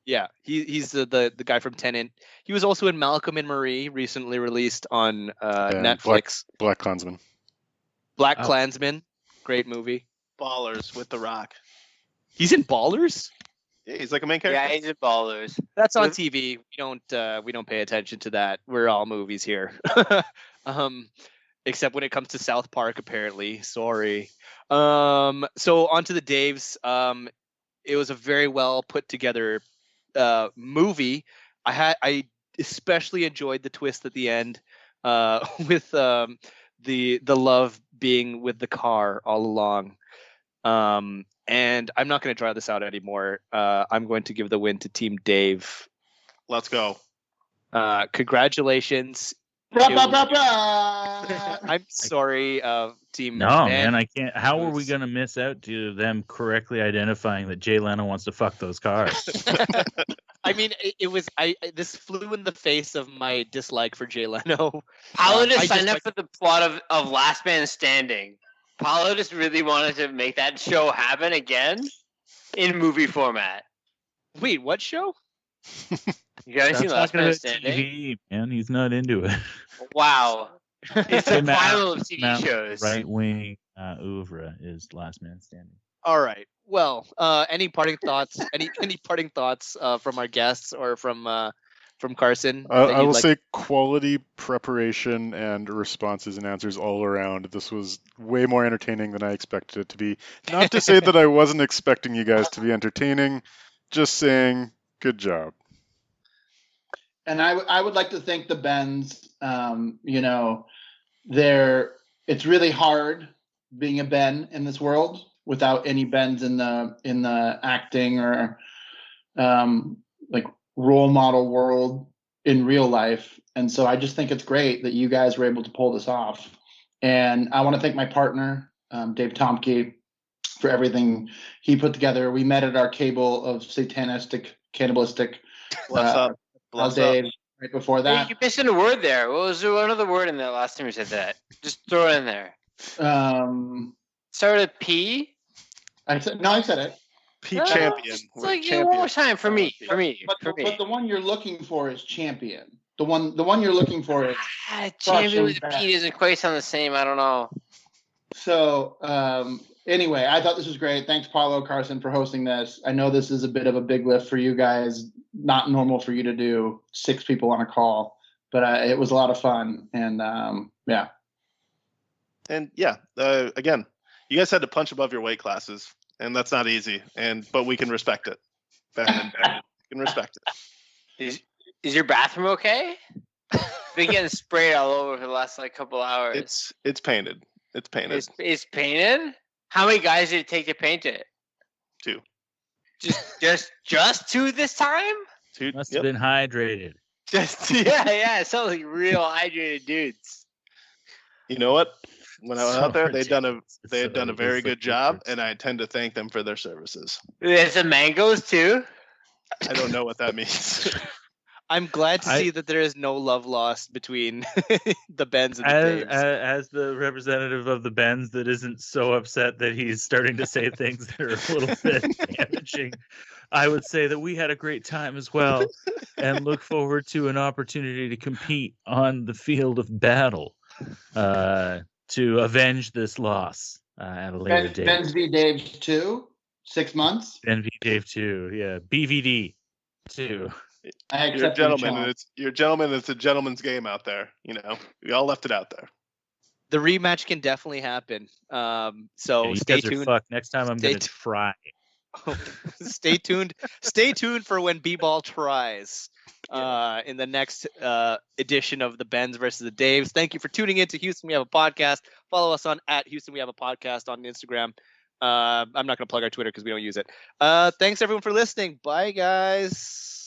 yeah, he's the guy from Tenet. He was also in Malcolm and Marie, recently released on And Netflix. Black Klansman. Black Oh. Klansman, great movie. Ballers with The Rock. He's in Ballers. Yeah, he's like a main character. Yeah, he's in Ballers. That's on With- TV. We don't pay attention to that. We're all movies here. Except when it comes to South Park, apparently. Sorry. So on to the Daves. It was a very well put together movie. I especially enjoyed the twist at the end with the love being with the car all along. And I'm not going to draw this out anymore. I'm going to give the win to Team Dave. Let's go. Congratulations. Blah, blah, blah, blah. I'm sorry, Team. No, Ben. man, I can't. How are we going to miss out to them correctly identifying that Jay Leno wants to fuck those cars? I mean, it was. This flew in the face of my dislike for Jay Leno. Paulo I just just signed up like- for the plot of Last Man Standing. Paulo just really wanted to make that show happen again in movie format. Wait, what show? You guys That's seen Last talking Man about Standing? TV, man. He's not into it. Wow. It's the Same final of TV shows. Right wing oeuvre is Last Man Standing. All right. Well, any parting thoughts? Any parting thoughts from our guests or from Carson? that I you'd will like- say quality preparation and responses and answers all around. This was way more entertaining than I expected it to be. Not to say that I wasn't expecting you guys to be entertaining, just saying good job. And I would like to thank the Bens. It's really hard being a Ben in this world without any Bens in the acting or like role model world in real life. And so I just think it's great that you guys were able to pull this off. And I want to thank my partner, Dave Tomke, for everything he put together. We met at our table of satanistic, cannibalistic. Bless up. Bless Dave, up. right before Hey, that. you're missing a word there. What was one other word in there last time you said that? Just throw it in there. Start with P. I said it. P No, champion. It's We're like one champion. more time for me. For me. But the one you're looking for is champion. The one you're looking for is Champion with a Russian P doesn't quite sound the same. I don't know. so. Anyway, I thought this was great. Thanks, Paulo, Carson, for hosting this. I know this is a bit of a big lift for you guys. Not normal for you to do 6 people on a call, but it was a lot of fun. And yeah. And yeah, again, you guys had to punch above your weight classes, and that's not easy. But we can respect it. Ben and Ben, we can respect it. Is your bathroom okay? Been getting sprayed all over for the last couple hours. It's painted. It's painted. It's painted. How many guys did it take to paint it? 2. Just 2 this time? 2. Must Yep. have been hydrated. Yeah. It sounds like real hydrated dudes. You know what? When I was So out there, they had done a ridiculous. very It's good like job, secrets. and I intend to thank them for their services. There's some mangoes too. I don't know what that means. I'm glad to I- see that there is no love lost between the Bens and the As, Daves. as the representative of the Benz that isn't so upset that he's starting to say things that are a little bit damaging, I would say that we had a great time as well and look forward to an opportunity to compete on the field of battle to avenge this loss at a later date. Ben's v. Dave's 2. 6 months. NV Dave 2. Yeah. BVD 2. I You're a accept the gentleman, and challenge. it's a gentleman's game out there. We all left it out there. The rematch can definitely happen. So You stay guys are tuned. fucked. Next time I'm Stay gonna try. Stay tuned. Stay tuned for when B-Ball tries in the next edition of the Bens versus the Daves. Thank you for tuning in to Houston We Have a Podcast. Follow us on @Houston We Have a Podcast on Instagram. I'm not going to plug our Twitter because we don't use it. Thanks everyone for listening. Bye guys.